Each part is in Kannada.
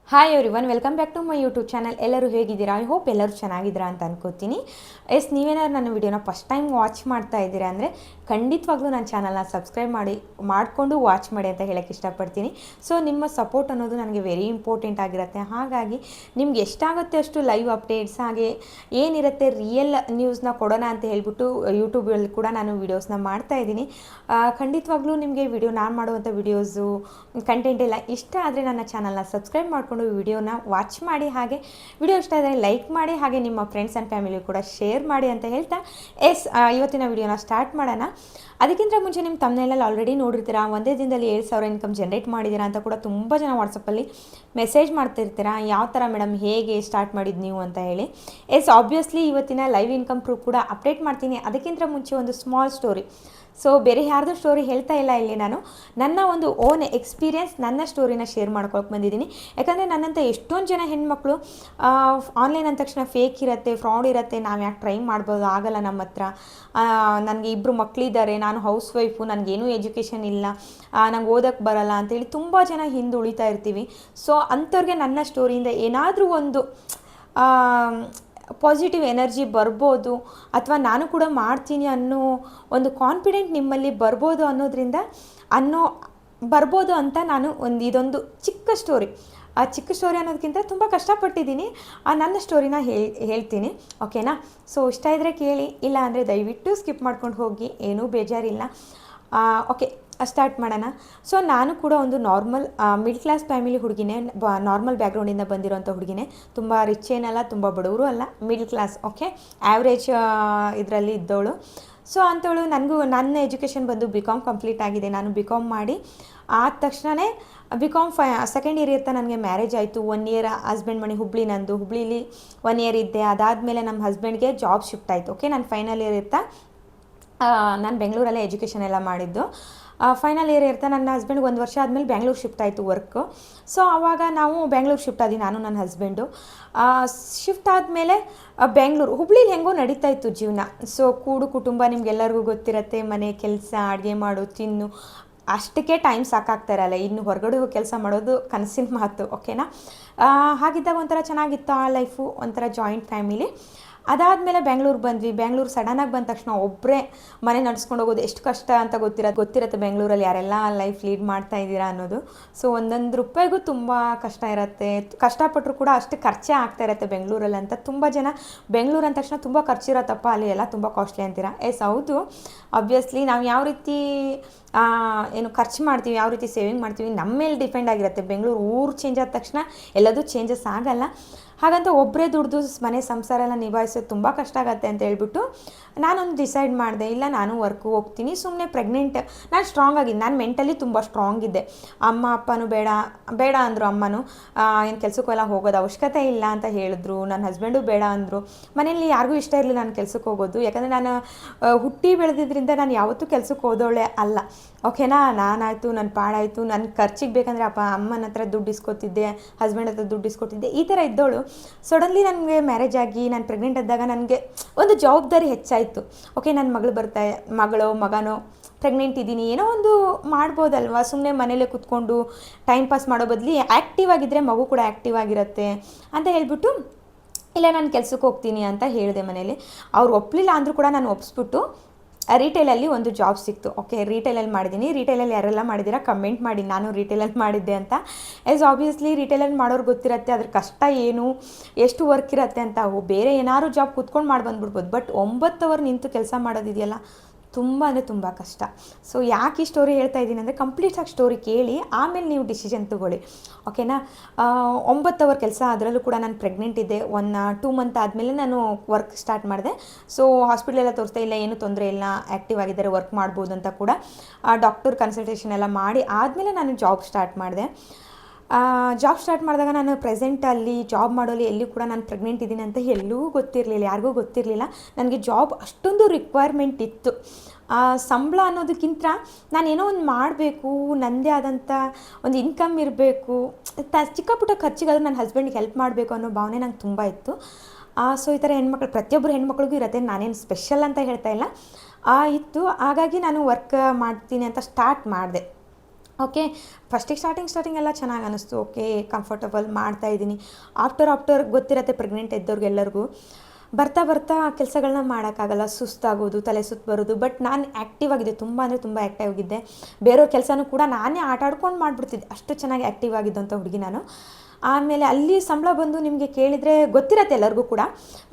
Hi everyone, welcome back to my YouTube channel. ಎಲ್ಲರೂ ಹೇಗಿದ್ದೀರಾ? ಐ ಹೋಪ್ ಎಲ್ಲರೂ ಚೆನ್ನಾಗಿದ್ದೀರಾ ಅಂತ ಅನ್ಕೋತೀನಿ. ನೀವೇನಾದ್ರು ನನ್ನ ವಿಡಿಯೋನ ಫಸ್ಟ್ ಟೈಮ್ ವಾಚ್ ಮಾಡ್ತಾ ಇದ್ದೀರಾ ಅಂದರೆ ಖಂಡಿತವಾಗ್ಲೂ ನನ್ನ ಚಾನಲ್ನ ಸಬ್ಸ್ಕ್ರೈಬ್ ಮಾಡಿಕೊಂಡು ವಾಚ್ ಮಾಡಿ ಅಂತ ಹೇಳೋಕ್ಕೆ ಇಷ್ಟಪಡ್ತೀನಿ. ಸೊ ನಿಮ್ಮ ಸಪೋರ್ಟ್ ಅನ್ನೋದು ನನಗೆ ವೆರಿ ಇಂಪಾರ್ಟೆಂಟ್ ಆಗಿರುತ್ತೆ. ಹಾಗಾಗಿ ನಿಮ್ಗೆ ಎಷ್ಟಾಗುತ್ತೆ ಅಷ್ಟು ಲೈವ್ ಅಪ್ಡೇಟ್ಸ್, ಹಾಗೆ ಏನಿರುತ್ತೆ ರಿಯಲ್ ನ್ಯೂಸ್ನ ಕೊಡೋಣ ಅಂತ ಹೇಳ್ಬಿಟ್ಟು ಯೂಟ್ಯೂಬಲ್ಲಿ ಕೂಡ ನಾನು ವೀಡಿಯೋಸ್ನ ಮಾಡ್ತಾ ಇದ್ದೀನಿ. ಖಂಡಿತವಾಗ್ಲೂ ನಿಮಗೆ ನಾನು ಮಾಡುವಂಥ ವೀಡಿಯೋಸು ಕಂಟೆಂಟ್ ಎಲ್ಲ ಇಷ್ಟ ಆದರೆ ನನ್ನ ಚಾನಲ್ನ ಸಬ್ಸ್ಕ್ರೈಬ್ ಮಾಡಿಕೊಂಡು ವಿಡಿಯೋನ ವಾಚ್ ಮಾಡಿ, ಹಾಗೆ ವಿಡಿಯೋ ಇಷ್ಟ ಆದರೆ ಲೈಕ್ ಮಾಡಿ, ಹಾಗೆ ನಿಮ್ಮ ಫ್ರೆಂಡ್ಸ್ ಆ್ಯಂಡ್ ಫ್ಯಾಮಿಲಿ ಕೂಡ ಶೇರ್ ಮಾಡಿ ಅಂತ ಹೇಳ್ತಾ ಇವತ್ತಿನ ವಿಡಿಯೋನ ಸ್ಟಾರ್ಟ್ ಮಾಡೋಣ. ಅದಕ್ಕಿಂತ ಮುಂಚೆ ನಿಮ್ಮ ತಮ್ಮನೇಲಲ್ಲಿ ಆಲ್ರೆಡಿ ನೋಡಿರ್ತೀರಾ, ಒಂದೇ ದಿನದಲ್ಲಿ 7,000 ಇನ್ಕಮ್ ಜನ್ರೇಟ್ ಮಾಡಿದ್ದೀರಾ ಅಂತ ಕೂಡ ತುಂಬ ಜನ ವಾಟ್ಸಪ್ಪಲ್ಲಿ ಮೆಸೇಜ್ ಮಾಡ್ತಿರ್ತೀರಾ. ಯಾವ ಥರ ಮೇಡಮ್, ಹೇಗೆ ಸ್ಟಾರ್ಟ್ ಮಾಡಿದ್ದು ನೀವು ಅಂತ ಹೇಳಿ. ಆಬ್ವಿಯಸ್ಲಿ ಇವತ್ತಿನ ಲೈವ್ ಇನ್ಕಮ್ ಪ್ರೂಫ್ ಕೂಡ ಅಪ್ಡೇಟ್ ಮಾಡ್ತೀನಿ. ಅದಕ್ಕಿಂತ ಮುಂಚೆ ಒಂದು ಸ್ಮಾಲ್ ಸ್ಟೋರಿ. ಸೊ ಬೇರೆ ಯಾರ್ದು ಸ್ಟೋರಿ ಹೇಳ್ತಾ ಇಲ್ಲ, ಇಲ್ಲಿ ನಾನು ನನ್ನ ಒಂದು ಓನ್ ಎಕ್ಸ್ಪೀರಿಯೆನ್ಸ್, ನನ್ನ ಸ್ಟೋರಿನ ಶೇರ್ ಮಾಡ್ಕೊಳಕ್ಕೆ ಬಂದಿದ್ದೀನಿ. ಯಾಕಂದರೆ ನನ್ನಂಥ ಎಷ್ಟೊಂದು ಜನ ಹೆಣ್ಮಕ್ಳು ಆನ್ಲೈನ್ ಅಂದ ತಕ್ಷಣ ಫೇಕ್ ಇರುತ್ತೆ, ಫ್ರಾಡ್ ಇರುತ್ತೆ, ನಾವು ಯಾಕೆ ಟ್ರೈ ಮಾಡ್ಬೋದು, ಆಗಲ್ಲ ನಮ್ಮ ಹತ್ರ, ನನಗೆ 2 ಮಕ್ಕಳಿದ್ದಾರೆ, ನಾನು ಹೌಸ್ ವೈಫು, ನನಗೇನೂ ಎಜುಕೇಷನ್ ಇಲ್ಲ, ನಂಗೆ ಓದೋಕ್ಕೆ ಬರಲ್ಲ ಅಂತೇಳಿ ತುಂಬ ಜನ ಹಿಂದೆ ಉಳಿತಾ ಇರ್ತೀವಿ. ಸೊ ಅಂಥವ್ರಿಗೆ ನನ್ನ ಸ್ಟೋರಿಯಿಂದ ಏನಾದರೂ ಒಂದು ಪಾಸಿಟಿವ್ ಎನರ್ಜಿ ಬರ್ಬೋದು, ಅಥವಾ ನಾನು ಕೂಡ ಮಾಡ್ತೀನಿ ಅನ್ನೋ ಒಂದು ಕಾನ್ಫಿಡೆಂಟ್ ನಿಮ್ಮಲ್ಲಿ ಬರ್ಬೋದು ಬರ್ಬೋದು ಅಂತ ನಾನು ಇದೊಂದು ಚಿಕ್ಕ ಸ್ಟೋರಿ. ಆ ಚಿಕ್ಕ ಸ್ಟೋರಿ ಅನ್ನೋದಕ್ಕಿಂತ ತುಂಬ ಕಷ್ಟಪಟ್ಟಿದ್ದೀನಿ, ನನ್ನ ಸ್ಟೋರಿನ ಹೇಳ್ತೀನಿ. ಓಕೆನಾ? ಸೊ ಇಷ್ಟ ಇದ್ದರೆ ಕೇಳಿ, ಇಲ್ಲ ಅಂದರೆ ದಯವಿಟ್ಟು ಸ್ಕಿಪ್ ಮಾಡ್ಕೊಂಡು ಹೋಗಿ, ಏನೂ ಬೇಜಾರಿಲ್ಲ. ಓಕೆ, ಸ್ಟಾರ್ಟ್ ಮಾಡೋಣ. ಸೊ ನಾನು ಕೂಡ ಒಂದು ನಾರ್ಮಲ್ ಮಿಡ್ಲ್ ಕ್ಲಾಸ್ ಫ್ಯಾಮಿಲಿ ಹುಡುಗಿನೇ, ನಾರ್ಮಲ್ ಬ್ಯಾಕ್ಗ್ರೌಂಡಿಂದ ಬಂದಿರೋಂಥ ಹುಡುಗಿನೇ. ತುಂಬ ರಿಚ್ ಏನಲ್ಲ, ತುಂಬ ಬಡವರು ಅಲ್ಲ, ಮಿಡ್ಲ್ ಕ್ಲಾಸ್. ಓಕೆ, ಆ್ಯಾವ್ರೇಜ್ ಇದರಲ್ಲಿ ಇದ್ದವಳು. ಸೊ ಅಂಥವಳು. ನನ್ನ ಎಜುಕೇಷನ್ ಬಂದು BCom ಕಂಪ್ಲೀಟ್ ಆಗಿದೆ. ನಾನು BCom ಮಾಡಿ ಆದ ತಕ್ಷಣವೇ BCom ಸೆಕೆಂಡ್ ಇಯರ್ ಇರ್ತಾ ನನಗೆ ಮ್ಯಾರೇಜ್ ಆಯಿತು. 1 ಇಯರ್ ಹಸ್ಬೆಂಡ್ ಮನೆ ಹುಬ್ಳಿಲಿ 1 ಇಯರ್ ಇದ್ದೆ. ಅದಾದಮೇಲೆ ನಮ್ಮ ಹಸ್ಬೆಂಡ್ಗೆ ಜಾಬ್ ಶಿಫ್ಟ್ ಆಯಿತು. ಓಕೆ, ನಾನು ಫೈನಲ್ ಇಯರ್ ಇರ್ತಾ ನಾನು ಬೆಂಗಳೂರಲ್ಲೇ ಎಜುಕೇಷನ್ ಎಲ್ಲ ಮಾಡಿದ್ದು. ಫೈನಲ್ ಇಯರ್ ಇರ್ತಾ ನನ್ನ ಹಸ್ಬೆಂಡ್ಗೆ 1 ವರ್ಷ ಆದಮೇಲೆ ಬೆಂಗಳೂರು ಶಿಫ್ಟ್ ಆಯಿತು ವರ್ಕು. ಸೊ ಆವಾಗ ನಾವು ಬೆಂಗಳೂರು ಶಿಫ್ಟ್ ಆದ್ವಿ, ನಾನು ನನ್ನ ಹಸ್ಬೆಂಡು. ಶಿಫ್ಟ್ ಆದಮೇಲೆ ಹುಬ್ಳಿಲಿ ಹೆಂಗೋ ನಡೀತಾ ಇತ್ತು ಜೀವನ. ಸೊ ಕೂಡು ಕುಟುಂಬ, ನಿಮ್ಗೆಲ್ಲರಿಗೂ ಗೊತ್ತಿರುತ್ತೆ, ಮನೆ ಕೆಲಸ, ಅಡುಗೆ ಮಾಡು, ತಿನ್ನು, ಅಷ್ಟಕ್ಕೆ ಟೈಮ್ ಸಾಕಾಗ್ತಾ ಇರಲ್ಲ. ಇನ್ನು ಹೊರಗಡೆ ಹೋಗಿ ಕೆಲಸ ಮಾಡೋದು ಕನಸಿನ ಮಾತು. ಓಕೆನಾ? ಹಾಗಿದ್ದಾಗ ಒಂಥರ ಚೆನ್ನಾಗಿತ್ತು ಆ ಲೈಫು, ಒಂಥರ ಜಾಯಿಂಟ್ ಫ್ಯಾಮಿಲಿ. ಅದಾದಮೇಲೆ ಬೆಂಗಳೂರು ಬಂದ್ವಿ. ಬೆಂಗಳೂರು ಸಡನ್ನಾಗಿ ಬಂದ ತಕ್ಷಣ ಒಬ್ಬರೇ ಮನೆ ನಡೆಸ್ಕೊಂಡು ಹೋಗೋದು ಎಷ್ಟು ಕಷ್ಟ ಅಂತ ಗೊತ್ತಿರುತ್ತೆ ಬೆಂಗಳೂರಲ್ಲಿ ಯಾರೆಲ್ಲ ಲೈಫ್ ಲೀಡ್ ಮಾಡ್ತಾ ಇದ್ದೀರಾ ಅನ್ನೋದು. ಸೊ ಒಂದೊಂದು ರೂಪಾಯಿಗೂ ತುಂಬ ಕಷ್ಟ ಇರುತ್ತೆ. ಕಷ್ಟಪಟ್ಟರು ಕೂಡ ಅಷ್ಟು ಖರ್ಚೇ ಆಗ್ತಾ ಇರುತ್ತೆ ಬೆಂಗಳೂರಲ್ಲಿ ಅಂತ ತುಂಬ ಜನ. ಬೆಂಗಳೂರು ಅಂದ ತಕ್ಷಣ ತುಂಬ ಖರ್ಚಿರತ್ತಪ್ಪ, ಅಲ್ಲಿ ಎಲ್ಲ ತುಂಬ ಕಾಸ್ಟ್ಲಿ ಅಂತೀರಾ. ಹೌದು, ಆಬ್ವಿಯಸ್ಲಿ ನಾವು ಯಾವ ರೀತಿ ಖರ್ಚು ಮಾಡ್ತೀವಿ, ಯಾವ ರೀತಿ ಸೇವಿಂಗ್ ಮಾಡ್ತೀವಿ, ನಮ್ಮ ಮೇಲೆ ಡಿಪೆಂಡ್ ಆಗಿರುತ್ತೆ. ಬೆಂಗಳೂರು ಊರು ಚೇಂಜ್ ಆದ ತಕ್ಷಣ ಎಲ್ಲದೂ ಚೇಂಜಸ್ ಆಗಲ್ಲ. ಹಾಗಂತ ಒಬ್ಬರೇ ದುಡ್ದು ಮನೆ ಸಂಸಾರ ಎಲ್ಲ ನಿಭಾಯಿಸೋದು ತುಂಬ ಕಷ್ಟ ಆಗುತ್ತೆ ಅಂತ ಹೇಳ್ಬಿಟ್ಟು ನಾನೊಂದು ಡಿಸೈಡ್ ಮಾಡಿದೆ, ಇಲ್ಲ ನಾನು ವರ್ಕ್ಗೆ ಹೋಗ್ತೀನಿ. ಸುಮ್ಮನೆ ಪ್ರೆಗ್ನೆಂಟ್, ನಾನು ಸ್ಟ್ರಾಂಗ್ ಆಗಿದ್ದೆ, ನಾನು ಮೆಂಟಲಿ ತುಂಬ ಸ್ಟ್ರಾಂಗ್ ಇದ್ದೆ. ಅಪ್ಪನೂ ಬೇಡ ಅಂದರು. ಅಮ್ಮನೂ ಏನು ಕೆಲಸಕ್ಕೆಲ್ಲ ಹೋಗೋದು ಅವಶ್ಯಕತೆ ಇಲ್ಲ ಅಂತ ಹೇಳಿದ್ರು. ನನ್ನ ಹಸ್ಬೆಂಡು ಬೇಡ ಅಂದರು. ಮನೇಲಿ ಯಾರಿಗೂ ಇಷ್ಟ ಇರಲಿಲ್ಲ ನಾನು ಕೆಲಸಕ್ಕೆ ಹೋಗೋದು. ಯಾಕಂದರೆ ನಾನು ಹುಟ್ಟಿ ಬೆಳೆದಿದ್ದರಿಂದ ನಾನು ಯಾವತ್ತೂ ಕೆಲಸಕ್ಕೆ ಹೋದವಳೆ ಅಲ್ಲ. ಓಕೆನಾ? ನಾನಾಯಿತು, ನನ್ನ ಪಾಡಾಯಿತು, ನನ್ನ ಖರ್ಚಿಗೆ ಬೇಕಂದರೆ ಅಮ್ಮನ ಹತ್ರ ದುಡ್ಡು ಇಸ್ಕೊತಿದ್ದೆ, ಹಸ್ಬೆಂಡ್ ಹತ್ರ ದುಡ್ಡು ಇಸ್ಕೊತಿದ್ದೆ, ಈ ಥರ ಇದ್ದವಳು. ಸಡನ್ಲಿ ನನಗೆ ಮ್ಯಾರೇಜ್ ಆಗಿ ನಾನು ಪ್ರೆಗ್ನೆಂಟ್ ಆದಾಗ ನನಗೆ ಒಂದು ಜವಾಬ್ದಾರಿ ಹೆಚ್ಚಾಯಿತು. ಓಕೆ, ನನ್ನ ಮಗನೋ ಪ್ರೆಗ್ನೆಂಟ್ ಇದ್ದೀನಿ, ಏನೋ ಒಂದು ಮಾಡ್ಬೋದಲ್ವ, ಸುಮ್ಮನೆ ಮನೇಲೇ ಕೂತ್ಕೊಂಡು ಟೈಮ್ ಪಾಸ್ ಮಾಡೋ ಬದಲು ಆ್ಯಕ್ಟಿವ್ ಆಗಿದ್ದರೆ ಮಗು ಕೂಡ ಆ್ಯಕ್ಟಿವ್ ಆಗಿರುತ್ತೆ ಅಂತ ಹೇಳ್ಬಿಟ್ಟು, ಇಲ್ಲ ನಾನು ಕೆಲ್ಸಕ್ಕೆ ಹೋಗ್ತೀನಿ ಅಂತ ಹೇಳಿದೆ ಮನೇಲಿ. ಅವ್ರು ಒಪ್ಪಲಿಲ್ಲ ಅಂದರೂ ಕೂಡ ನಾನು ಒಪ್ಪಿಸ್ಬಿಟ್ಟು ರಿಟೇಲಲ್ಲಿ ಒಂದು ಜಾಬ್ ಸಿಕ್ತು. ಓಕೆ, ರಿಟೇಲಲ್ಲಿ ಮಾಡಿದ್ದೀನಿ. ರಿಟೇಲಲ್ಲಿ ಯಾರೆಲ್ಲ ಮಾಡಿದ್ದೀರಾ ಕಮೆಂಟ್ ಮಾಡಿ, ನಾನು ರಿಟೇಲಲ್ಲಿ ಮಾಡಿದ್ದೆ ಅಂತ. ಆಬ್ವಿಯಸ್ಲಿ ರಿಟೇಲಲ್ಲಿ ಮಾಡೋರು ಗೊತ್ತಿರುತ್ತೆ ಅದ್ರ ಕಷ್ಟ ಏನು, ಎಷ್ಟು ವರ್ಕ್ ಇರುತ್ತೆ ಅಂತ. ಬೇರೆ ಏನಾದ್ರು ಜಾಬ್ ಕೂತ್ಕೊಂಡು ಮಾಡಿ ಬಂದುಬಿಡ್ಬೋದು, ಬಟ್ 9 ಅವರ್ ನಿಂತು ಕೆಲಸ ಮಾಡೋದಿದೆಯಲ್ಲ, ತುಂಬ ಅಂದರೆ ತುಂಬ ಕಷ್ಟ. ಸೊ ಯಾಕೆ ಈ ಸ್ಟೋರಿ ಹೇಳ್ತಾ ಇದ್ದೀನಿ ಅಂದರೆ, ಕಂಪ್ಲೀಟಾಗಿ ಸ್ಟೋರಿ ಕೇಳಿ ಆಮೇಲೆ ನೀವು ಡಿಸಿಷನ್ ತೊಗೊಳ್ಳಿ. ಓಕೆನಾ? 9 ಅವರ್ ಕೆಲಸ, ಅದರಲ್ಲೂ ಕೂಡ ನಾನು ಪ್ರೆಗ್ನೆಂಟ್ ಇದ್ದೆ. 2 ಮಂತ್ ಆದಮೇಲೆ ನಾನು ವರ್ಕ್ ಸ್ಟಾರ್ಟ್ ಮಾಡಿದೆ. ಸೊ ಹಾಸ್ಪಿಟ್ಲೆಲ್ಲ ತೋರಿಸ್ತಾ, ಇಲ್ಲ ಏನೂ ತೊಂದರೆ ಇಲ್ಲ, ಆ್ಯಕ್ಟಿವ್ ಆಗಿದ್ದಾರೆ, ವರ್ಕ್ ಮಾಡ್ಬೋದು ಅಂತ ಕೂಡ ಡಾಕ್ಟರ್ ಕನ್ಸಲ್ಟೇಷನ್ ಎಲ್ಲ ಮಾಡಿ ಆದಮೇಲೆ ನಾನು ಜಾಬ್ ಸ್ಟಾರ್ಟ್ ಮಾಡಿದೆ. ಜಾಬ್ ಸ್ಟಾರ್ಟ್ ಮಾಡಿದಾಗ ನಾನು ಪ್ರೆಸೆಂಟಲ್ಲಿ ಜಾಬ್ ಮಾಡೋಲ್ಲಿ ಎಲ್ಲಿ ಕೂಡ ನಾನು ಪ್ರೆಗ್ನೆಂಟ್ ಇದ್ದೀನಿ ಅಂತ ಎಲ್ಲೂ ಗೊತ್ತಿರಲಿಲ್ಲ, ಯಾರಿಗೂ ಗೊತ್ತಿರಲಿಲ್ಲ. ನನಗೆ ಜಾಬ್ ಅಷ್ಟೊಂದು ರಿಕ್ವೈರ್ಮೆಂಟ್ ಇತ್ತು. ಸಂಬಳ ಅನ್ನೋದಕ್ಕಿಂತ ನಾನೇನೋ ಒಂದು ಮಾಡಬೇಕು, ನನ್ನದೇ ಆದಂಥ ಒಂದು ಇನ್ಕಮ್ ಇರಬೇಕು, ಚಿಕ್ಕ ಪುಟ್ಟ ಖರ್ಚಿಗಾದರೂ ನನ್ನ ಹಸ್ಬೆಂಡಿಗೆ ಹೆಲ್ಪ್ ಮಾಡಬೇಕು ಅನ್ನೋ ಭಾವನೆ ನಂಗೆ ತುಂಬ ಇತ್ತು. ಸೊ ಈ ಥರ ಪ್ರತಿಯೊಬ್ಬರು ಹೆಣ್ಮಕ್ಳಿಗೂ ಇರುತ್ತೆ, ನಾನೇನು ಸ್ಪೆಷಲ್ ಅಂತ ಹೇಳ್ತಾ ಇಲ್ಲ, ಇತ್ತು. ಹಾಗಾಗಿ ನಾನು ವರ್ಕ್ ಮಾಡ್ತೀನಿ ಅಂತ ಸ್ಟಾರ್ಟ್ ಮಾಡಿದೆ. ಓಕೆ. ಫಸ್ಟಿಗೆ ಸ್ಟಾರ್ಟಿಂಗ್ ಎಲ್ಲ ಚೆನ್ನಾಗಿ ಅನ್ನಿಸ್ತು. ಓಕೆ, ಕಂಫರ್ಟಬಲ್ ಮಾಡ್ತಾಯಿದ್ದೀನಿ. ಆಫ್ಟರ್ ಗೊತ್ತಿರತ್ತೆ ಪ್ರೆಗ್ನೆಂಟ್ ಇದ್ದವ್ರಿಗೆಲ್ಲರಿಗೂ ಬರ್ತಾ ಬರ್ತಾ ಕೆಲಸಗಳನ್ನ ಮಾಡೋಕ್ಕಾಗಲ್ಲ, ಸುಸ್ತಾಗೋದು, ತಲೆ ಸುತ್ತು ಬರೋದು. ಬಟ್ ನಾನು ಆ್ಯಕ್ಟಿವ್ ಆಗಿದ್ದೆ, ತುಂಬ ಅಂದರೆ ತುಂಬ ಆ್ಯಕ್ಟಿವ್ ಆಗಿದ್ದೆ. ಬೇರೆಯವ್ರ ಕೆಲಸನೂ ಕೂಡ ನಾನೇ ಆಟ ಆಡ್ಕೊಂಡು ಮಾಡಿಬಿಡ್ತಿದ್ದೆ, ಅಷ್ಟು ಚೆನ್ನಾಗಿ ಆ್ಯಕ್ಟಿವ್ ಆಗಿದ್ದಂಥ ಹುಡುಗಿ ನಾನು. ಆಮೇಲೆ ಅಲ್ಲಿ ಸಂಬಳ ಬಂದು ನಿಮಗೆ ಕೇಳಿದರೆ ಗೊತ್ತಿರತ್ತೆ ಎಲ್ಲರಿಗೂ ಕೂಡ,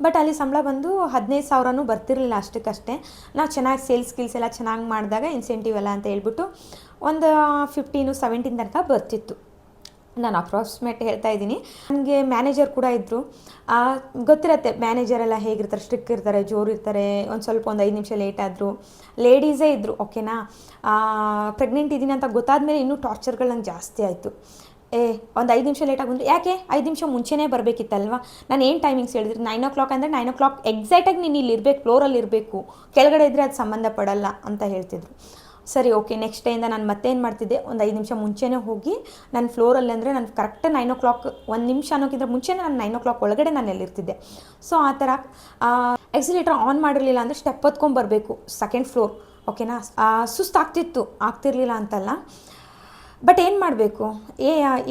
ಬಟ್ ಅಲ್ಲಿ ಸಂಬಳ ಬಂದು 15,000 ಬರ್ತಿರಲಿಲ್ಲ ಅಷ್ಟಕ್ಕಷ್ಟೇ. ನಾವು ಚೆನ್ನಾಗಿ ಸೇಲ್ಸ್ ಸ್ಕಿಲ್ಸ್ ಎಲ್ಲ ಚೆನ್ನಾಗಿ ಮಾಡಿದಾಗ ಇನ್ಸೆಂಟಿವ್ ಎಲ್ಲ ಅಂತ ಹೇಳ್ಬಿಟ್ಟು ಒಂದು 15-17 ತನಕ ಬರ್ತಿತ್ತು. ನಾನು ಅಪ್ರಾಕ್ಸಿಮೇಟ್ ಹೇಳ್ತಾ ಇದ್ದೀನಿ. ನನಗೆ ಮ್ಯಾನೇಜರ್ ಕೂಡ ಇದ್ದರು. ಗೊತ್ತಿರತ್ತೆ ಮ್ಯಾನೇಜರೆಲ್ಲ ಹೇಗಿರ್ತಾರೆ, ಸ್ಟ್ರಿಕ್ ಇರ್ತಾರೆ, ಜೋರು ಇರ್ತಾರೆ. ಒಂದು 5 ನಿಮಿಷ ಲೇಟ್ ಆದರು, ಲೇಡೀಸೇ ಇದ್ದರು. ಓಕೆನಾ. ಪ್ರೆಗ್ನೆಂಟ್ ಇದ್ದೀನಿ ಅಂತ ಗೊತ್ತಾದಮೇಲೆ ಇನ್ನೂ ಟಾರ್ಚರ್ಗಳು ನಂಗೆ ಜಾಸ್ತಿ ಆಯಿತು. ಒಂದು 5 ನಿಮಿಷ ಲೇಟಾಗಿ ಬಂದರು. ಯಾಕೆ 5 ನಿಮಿಷ ಮುಂಚೆನೇ ಬರಬೇಕಿತ್ತಲ್ವ? ನಾನು ಏನು ಟೈಮಿಂಗ್ಸ್ ಹೇಳಿದ್ರಿ? 9 o'clock ಅಂದರೆ 9 o'clock ಎಕ್ಸಾಕ್ಟಾಗಿ ನೀನು ಇಲ್ಲಿ ಇರಬೇಕು, ಫ್ಲೋರಲ್ಲಿ ಇರಬೇಕು, ಕೆಳಗಡೆ ಇದ್ದರೆ ಅದು ಸಂಬಂಧ ಪಡಲ್ಲ ಅಂತ ಹೇಳ್ತಿದ್ರು. ಸರಿ, ಓಕೆ. ನೆಕ್ಸ್ಟ್ ಡೇಯಿಂದ ನಾನು ಮತ್ತೆ ಏನು ಮಾಡ್ತಿದ್ದೆ, ಒಂದು 5 ನಿಮಿಷ ಮುಂಚೆನೇ ಹೋಗಿ ನಾನು ಫ್ಲೋರಲ್ಲಿ ಅಂದರೆ ನಾನು ಕರೆಕ್ಟ್ 9 o'clock, 1 ನಿಮಿಷ ಅನ್ನೋಕ್ಕಿಂತ ಮುಂಚೆನೇ ನಾನು 9 o'clock ಒಳಗಡೆ ನಾನು ಎಲ್ಲಿರ್ತಿದ್ದೆ. ಸೊ ಆ ಥರ ಎಕ್ಸಿಲೇಟರ್ ಆನ್ ಮಾಡಿರಲಿಲ್ಲ ಅಂದರೆ ಸ್ಟೆಪ್ ಹೊತ್ಕೊಂಬರಬೇಕು, ಸೆಕೆಂಡ್ ಫ್ಲೋರ್. ಓಕೆನಾ. ಆಗ್ತಿರ್ಲಿಲ್ಲ ಅಂತಲ್ಲ, ಬಟ್ ಏನು ಮಾಡಬೇಕು,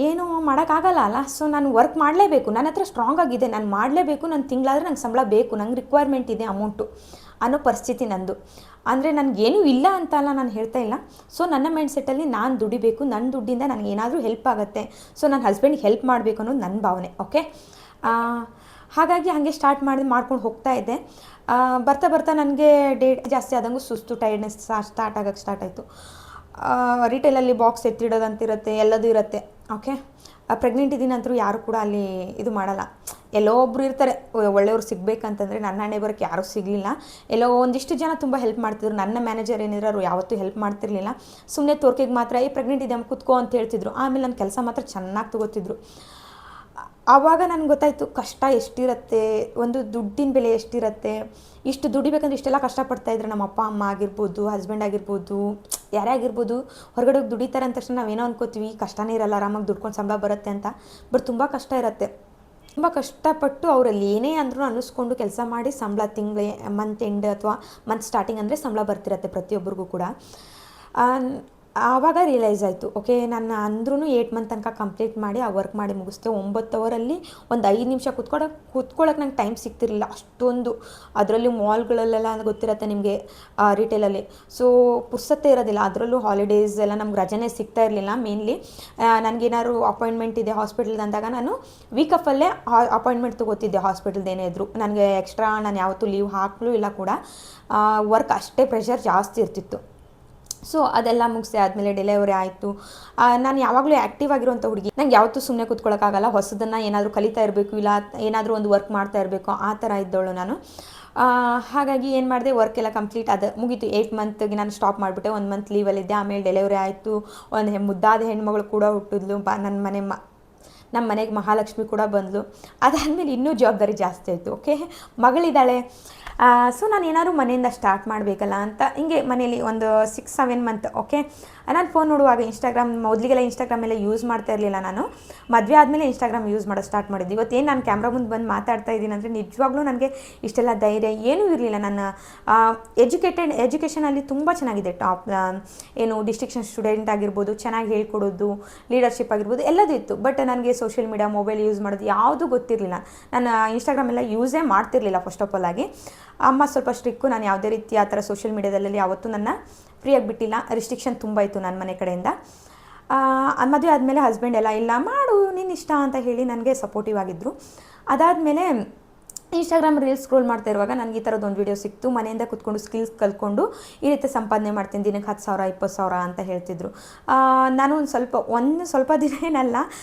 ಏನೂ ಮಾಡೋಕ್ಕಾಗಲ್ಲ ಅಲ್ಲ. ಸೊ ನಾನು ವರ್ಕ್ ಮಾಡಲೇಬೇಕು, ನನ್ನ ಹತ್ರ ಸ್ಟ್ರಾಂಗ್ ಆಗಿದೆ, ನಾನು ಮಾಡಲೇಬೇಕು. ನನ್ನ ತಿಂಗಳಾದರೆ ನಂಗೆ ಸಂಬಳ ಬೇಕು, ನಂಗೆ ರಿಕ್ವೈರ್ಮೆಂಟ್ ಇದೆ ಅಮೌಂಟು ಅನ್ನೋ ಪರಿಸ್ಥಿತಿ ನಂದು. ಅಂದರೆ ನನಗೇನೂ ಇಲ್ಲ ಅಂತಲ್ಲ ನಾನು ಹೇಳ್ತಾ ಇಲ್ಲ. ಸೊ ನನ್ನ ಮೈಂಡ್ಸೆಟ್ಟಲ್ಲಿ ನಾನು ದುಡಿಬೇಕು, ನನ್ನ ದುಡ್ಡಿಂದ ನನಗೇನಾದರೂ ಹೆಲ್ಪ್ ಆಗುತ್ತೆ. ಸೊ ನನ್ನ ಹಸ್ಬೆಂಡ್ಗೆ ಹೆಲ್ಪ್ ಮಾಡಬೇಕು ಅನ್ನೋದು ನನ್ನ ಭಾವನೆ. ಓಕೆ. ಹಾಗಾಗಿ ಹಾಗೆ ಮಾಡ್ಕೊಂಡು ಹೋಗ್ತಾ ಇದ್ದೆ. ಬರ್ತಾ ಬರ್ತಾ ನನಗೆ ಡೇಟ್ ಜಾಸ್ತಿ ಆದಂಗೂ ಸುಸ್ತು, ಟೈರ್ಡ್ನೆಸ್ ಸ್ಟಾರ್ಟ್ ಆಯಿತು. ರಿಟೇಲಲ್ಲಿ ಬಾಕ್ಸ್ ಎತ್ತಿಡೋದಂತಿರುತ್ತೆ, ಎಲ್ಲದೂ ಇರುತ್ತೆ. ಓಕೆ. ಪ್ರೆಗ್ನೆಂಟ್ ಇದ್ದೀನಿ ಅಂತರೂ ಯಾರು ಕೂಡ ಅಲ್ಲಿ ಇದು ಮಾಡಲ್ಲ. ಎಲ್ಲೋ ಒಬ್ಬರು ಇರ್ತಾರೆ ಒಳ್ಳೆಯವ್ರು ಸಿಗಬೇಕಂತಂದರೆ, ನನ್ನ ಹಣೆ ಬರೋಕ್ಕೆ ಯಾರೂ ಸಿಗಲಿಲ್ಲ. ಎಲ್ಲೋ ಒಂದಿಷ್ಟು ಜನ ತುಂಬ ಹೆಲ್ಪ್ ಮಾಡ್ತಿದ್ರು. ನನ್ನ ಮ್ಯಾನೇಜರ್ ಏನಿರೋರು ಯಾವತ್ತೂ ಹೆಲ್ಪ್ ಮಾಡ್ತಿರ್ಲಿಲ್ಲ. ಸುಮ್ಮನೆ ತೋರ್ಕೆಗೆ ಮಾತ್ರ ಪ್ರೆಗ್ನೆಂಟ್ ಇದೆ ಕೂತ್ಕೋ ಅಂತ ಹೇಳ್ತಿದ್ರು. ಆಮೇಲೆ ನನ್ನ ಕೆಲಸ ಮಾತ್ರ ಚೆನ್ನಾಗಿ ತಗೋತಿದ್ರು. ಆವಾಗ ನನಗೆ ಗೊತ್ತಾಯಿತು ಕಷ್ಟ ಎಷ್ಟಿರುತ್ತೆ, ಒಂದು ದುಡ್ಡಿನ ಬೆಲೆ ಎಷ್ಟಿರುತ್ತೆ. ಇಷ್ಟು ದುಡಿಬೇಕಂದ್ರೆ ಇಷ್ಟೆಲ್ಲ ಕಷ್ಟಪಡ್ತಾಯಿದ್ರು ನಮ್ಮ ಅಪ್ಪ ಅಮ್ಮ ಆಗಿರ್ಬೋದು, ಹಸ್ಬೆಂಡ್ ಆಗಿರ್ಬೋದು, ಯಾರೇ ಆಗಿರ್ಬೋದು. ಹೊರಗಡೆ ಹೋಗಿ ದುಡಿತಾರೆ ಅಂದ ತಕ್ಷಣ ನಾವೇನೋ ಅನ್ಕೋತೀವಿ ಕಷ್ಟನೇ ಇರಲ್ಲ, ಆರಾಮಾಗಿ ದುಡ್ಕೊಂಡು ಸಂಬಳ ಬರುತ್ತೆ ಅಂತ. ಬಟ್ ತುಂಬ ಕಷ್ಟ ಇರುತ್ತೆ. ತುಂಬ ಕಷ್ಟಪಟ್ಟು ಅವರಲ್ಲಿ ಏನೇ ಅಂದ್ರೂ ಅನ್ನಿಸ್ಕೊಂಡು ಕೆಲಸ ಮಾಡಿ ಸಂಬಳ ಮಂತ್ ಎಂಡ್ ಅಥವಾ ಮಂತ್ ಸ್ಟಾರ್ಟಿಂಗ್ ಅಂದರೆ ಸಂಬಳ ಬರ್ತಿರತ್ತೆ ಪ್ರತಿಯೊಬ್ಬರಿಗೂ ಕೂಡ. ಆವಾಗ ರಿಯಲೈಸ್ ಆಯಿತು, ಓಕೆ ನಾನು ಅಂದ್ರೂ 8 ಮಂತ್ ತನಕ ಕಂಪ್ಲೀಟ್ ಮಾಡಿ ಆ ವರ್ಕ್ ಮಾಡಿ ಮುಗಿಸ್ದೆ. 9 ಅವರಲ್ಲಿ ಒಂದು 5 ನಿಮಿಷ ಕೂತ್ಕೊಳ್ಳೋಕೆ ನಂಗೆ ಟೈಮ್ ಸಿಗ್ತಿರಲಿಲ್ಲ ಅಷ್ಟೊಂದು. ಅದರಲ್ಲಿ ಮಾಲ್ಗಳಲ್ಲೆಲ್ಲ ಗೊತ್ತಿರುತ್ತೆ ನಿಮಗೆ, ರಿಟೇಲಲ್ಲಿ. ಸೊ ಪುರ್ಸತ್ತೆ ಇರೋದಿಲ್ಲ. ಅದರಲ್ಲೂ ಹಾಲಿಡೇಸ್ ಎಲ್ಲ ನಮ್ಗೆ ರಜೆನೇ ಸಿಗ್ತಾ ಇರಲಿಲ್ಲ. ಮೇನ್ಲಿ ನನಗೇನಾದ್ರು ಅಪಾಯಿಂಟ್ಮೆಂಟ್ ಇದೆ ಹಾಸ್ಪಿಟಲ್ದು ಅಂದಾಗ ನಾನು ವೀಕ್ ಆಫಲ್ಲೇ ಅಪಾಯಿಂಟ್ಮೆಂಟ್ ತೊಗೋತಿದ್ದೆ. ಹಾಸ್ಪಿಟಲ್ದೇನೇ ಇದ್ದರು ನನಗೆ ಎಕ್ಸ್ಟ್ರಾ ನಾನು ಯಾವತ್ತೂ ಲೀವ್ ಹಾಕಲೂ ಇಲ್ಲ ಕೂಡ. ವರ್ಕ್ ಅಷ್ಟೇ ಪ್ರೆಷರ್ ಜಾಸ್ತಿ ಇರ್ತಿತ್ತು. ಸೊ ಅದೆಲ್ಲ ಮುಗಿಸಿ ಆದಮೇಲೆ ಡೆಲಿವರಿ ಆಯಿತು. ನಾನು ಯಾವಾಗಲೂ ಆ್ಯಕ್ಟಿವ್ ಆಗಿರುವಂಥ ಹುಡುಗಿ. ನಂಗೆ ಯಾವತ್ತೂ ಸುಮ್ಮನೆ ಕೂತ್ಕೊಳ್ಳೋಕ್ಕಾಗಲ್ಲ. ಹೊಸದನ್ನು ಏನಾದರೂ ಕಲಿತಾ ಇರಬೇಕು, ಇಲ್ಲ ಏನಾದರೂ ಒಂದು ವರ್ಕ್ ಮಾಡ್ತಾ ಇರಬೇಕು, ಆ ಥರ ಇದ್ದವಳು ನಾನು. ಹಾಗಾಗಿ ಏನು ಮಾಡಿದೆ, ವರ್ಕ್ ಎಲ್ಲ ಕಂಪ್ಲೀಟ್ ಅದು ಮುಗೀತು. 8 ಮಂತ್ಗೆ ನಾನು ಸ್ಟಾಪ್ ಮಾಡಿಬಿಟ್ಟೆ. 1 ಮಂತ್ ಲೀವಲ್ಲಿದ್ದೆ. ಆಮೇಲೆ ಡೆಲಿವರಿ ಆಯಿತು. ಒಂದು ಮುದ್ದಾದ ಹೆಣ್ಮಗಳು ಕೂಡ ಹುಟ್ಟಿದ್ಲು. ನಮ್ಮ ಮನೆಗೆ ಮಹಾಲಕ್ಷ್ಮಿ ಕೂಡ ಬಂದಳು. ಅದಾದಮೇಲೆ ಇನ್ನೂ ಜವಾಬ್ದಾರಿ ಜಾಸ್ತಿ ಆಯಿತು. ಓಕೆ, ಮಗಳಿದ್ದಾಳೆ. ಸೊ ನಾನು ಏನಾದ್ರು ಮನೆಯಿಂದ ಸ್ಟಾರ್ಟ್ ಮಾಡಬೇಕಲ್ಲ ಅಂತ ಹಿಂಗೆ ಮನೇಲಿ ಒಂದು 6-7 ಮಂತ್. ಓಕೆ. ನಾನು ಫೋನ್ ನೋಡುವಾಗ ಮೊದಲಿಗೆಲ್ಲ ಇನ್ಸ್ಟಾಗ್ರಾಮೆಲ್ಲ ಯೂಸ್ ಮಾಡ್ತಾ ಇರಲಿಲ್ಲ ನಾನು. ಮದುವೆ ಆದಮೇಲೆ ಇನ್ಸ್ಟಾಗ್ರಾಮ್ ಯೂಸ್ ಮಾಡೋದು ಸ್ಟಾರ್ಟ್ ಮಾಡಿದ್ದೆ. ಇವತ್ತೇನು ನಾನು ಕ್ಯಾಮ್ರಾ ಮುಂದೆ ಬಂದು ಮಾತಾಡ್ತಾ ಇದ್ದೀನಿ ಅಂದರೆ ನಿಜವಾಗ್ಲೂ ನನಗೆ ಇಷ್ಟೆಲ್ಲ ಧೈರ್ಯ ಏನೂ ಇರಲಿಲ್ಲ. ನನ್ನ ಎಜುಕೇಷನಲ್ಲಿ ತುಂಬ ಚೆನ್ನಾಗಿದೆ. ಡಿಸ್ಟಿಂಕ್ಷನ್ ಸ್ಟೂಡೆಂಟ್ ಆಗಿರ್ಬೋದು, ಚೆನ್ನಾಗಿ ಹೇಳ್ಕೊಡೋದು, ಲೀಡರ್ಶಿಪ್ ಆಗಿರ್ಬೋದು, ಎಲ್ಲದೂ ಇತ್ತು. ಬಟ್ ನನಗೆ ಸೋಷಿಯಲ್ ಮೀಡಿಯಾ, ಮೊಬೈಲ್ ಯೂಸ್ ಮಾಡೋದು ಯಾವುದೂ ಗೊತ್ತಿರಲಿಲ್ಲ. ನಾನು ಇನ್ಸ್ಟಾಗ್ರಾಮ್ ಎಲ್ಲ ಯೂಸೇ ಮಾಡ್ತಿರ್ಲಿಲ್ಲ ಫಸ್ಟ್ ಆಫ್ ಆಲ್ ಆಗಿ. ಅಮ್ಮ ಸ್ವಲ್ಪ ಸ್ಟ್ರಿಕ್ಕು. ನಾನು ಯಾವುದೇ ರೀತಿ ಆ ಥರ ಸೋಷಿಯಲ್ ಮೀಡಿಯಾದಲ್ಲಿ ಯಾವತ್ತೂ ನನ್ನ ಫ್ರೀಯಾಗಿ ಬಿಟ್ಟಿಲ್ಲ. ರಿಸ್ಟ್ರಿಕ್ಷನ್ ತುಂಬ ಇತ್ತು ನನ್ನ ಮನೆ ಕಡೆಯಿಂದ. ಮದುವೆ ಆದಮೇಲೆ ಹಸ್ಬೆಂಡ್ ಎಲ್ಲ ಇಲ್ಲ ಮಾಡು ನಿನ್ನ ಇಷ್ಟ ಅಂತ ಹೇಳಿ ನನಗೆ ಸಪೋರ್ಟಿವ್ ಆಗಿದ್ದರು. ಅದಾದಮೇಲೆ ಇನ್ಸ್ಟಾಗ್ರಾಮ್ ರೀಲ್ಸ್ ಸ್ಕ್ರೋಲ್ ಮಾಡ್ತಾ ಇರುವಾಗ ನನಗೆ ಈ ಥರದ್ದು ಒಂದು ವೀಡಿಯೋ ಸಿಕ್ತು. ಮನೆಯಿಂದ ಕೂತ್ಕೊಂಡು ಸ್ಕಿಲ್ಸ್ ಕಲ್ತ್ಕೊಂಡು ಈ ರೀತಿ ಸಂಪಾದನೆ ಮಾಡ್ತೀನಿ, ದಿನಕ್ಕೆ 10,000 20,000 ಅಂತ ಹೇಳ್ತಿದ್ರು. ನಾನು ಸ್ವಲ್ಪ ದಿನ ಏನಲ್ಲ,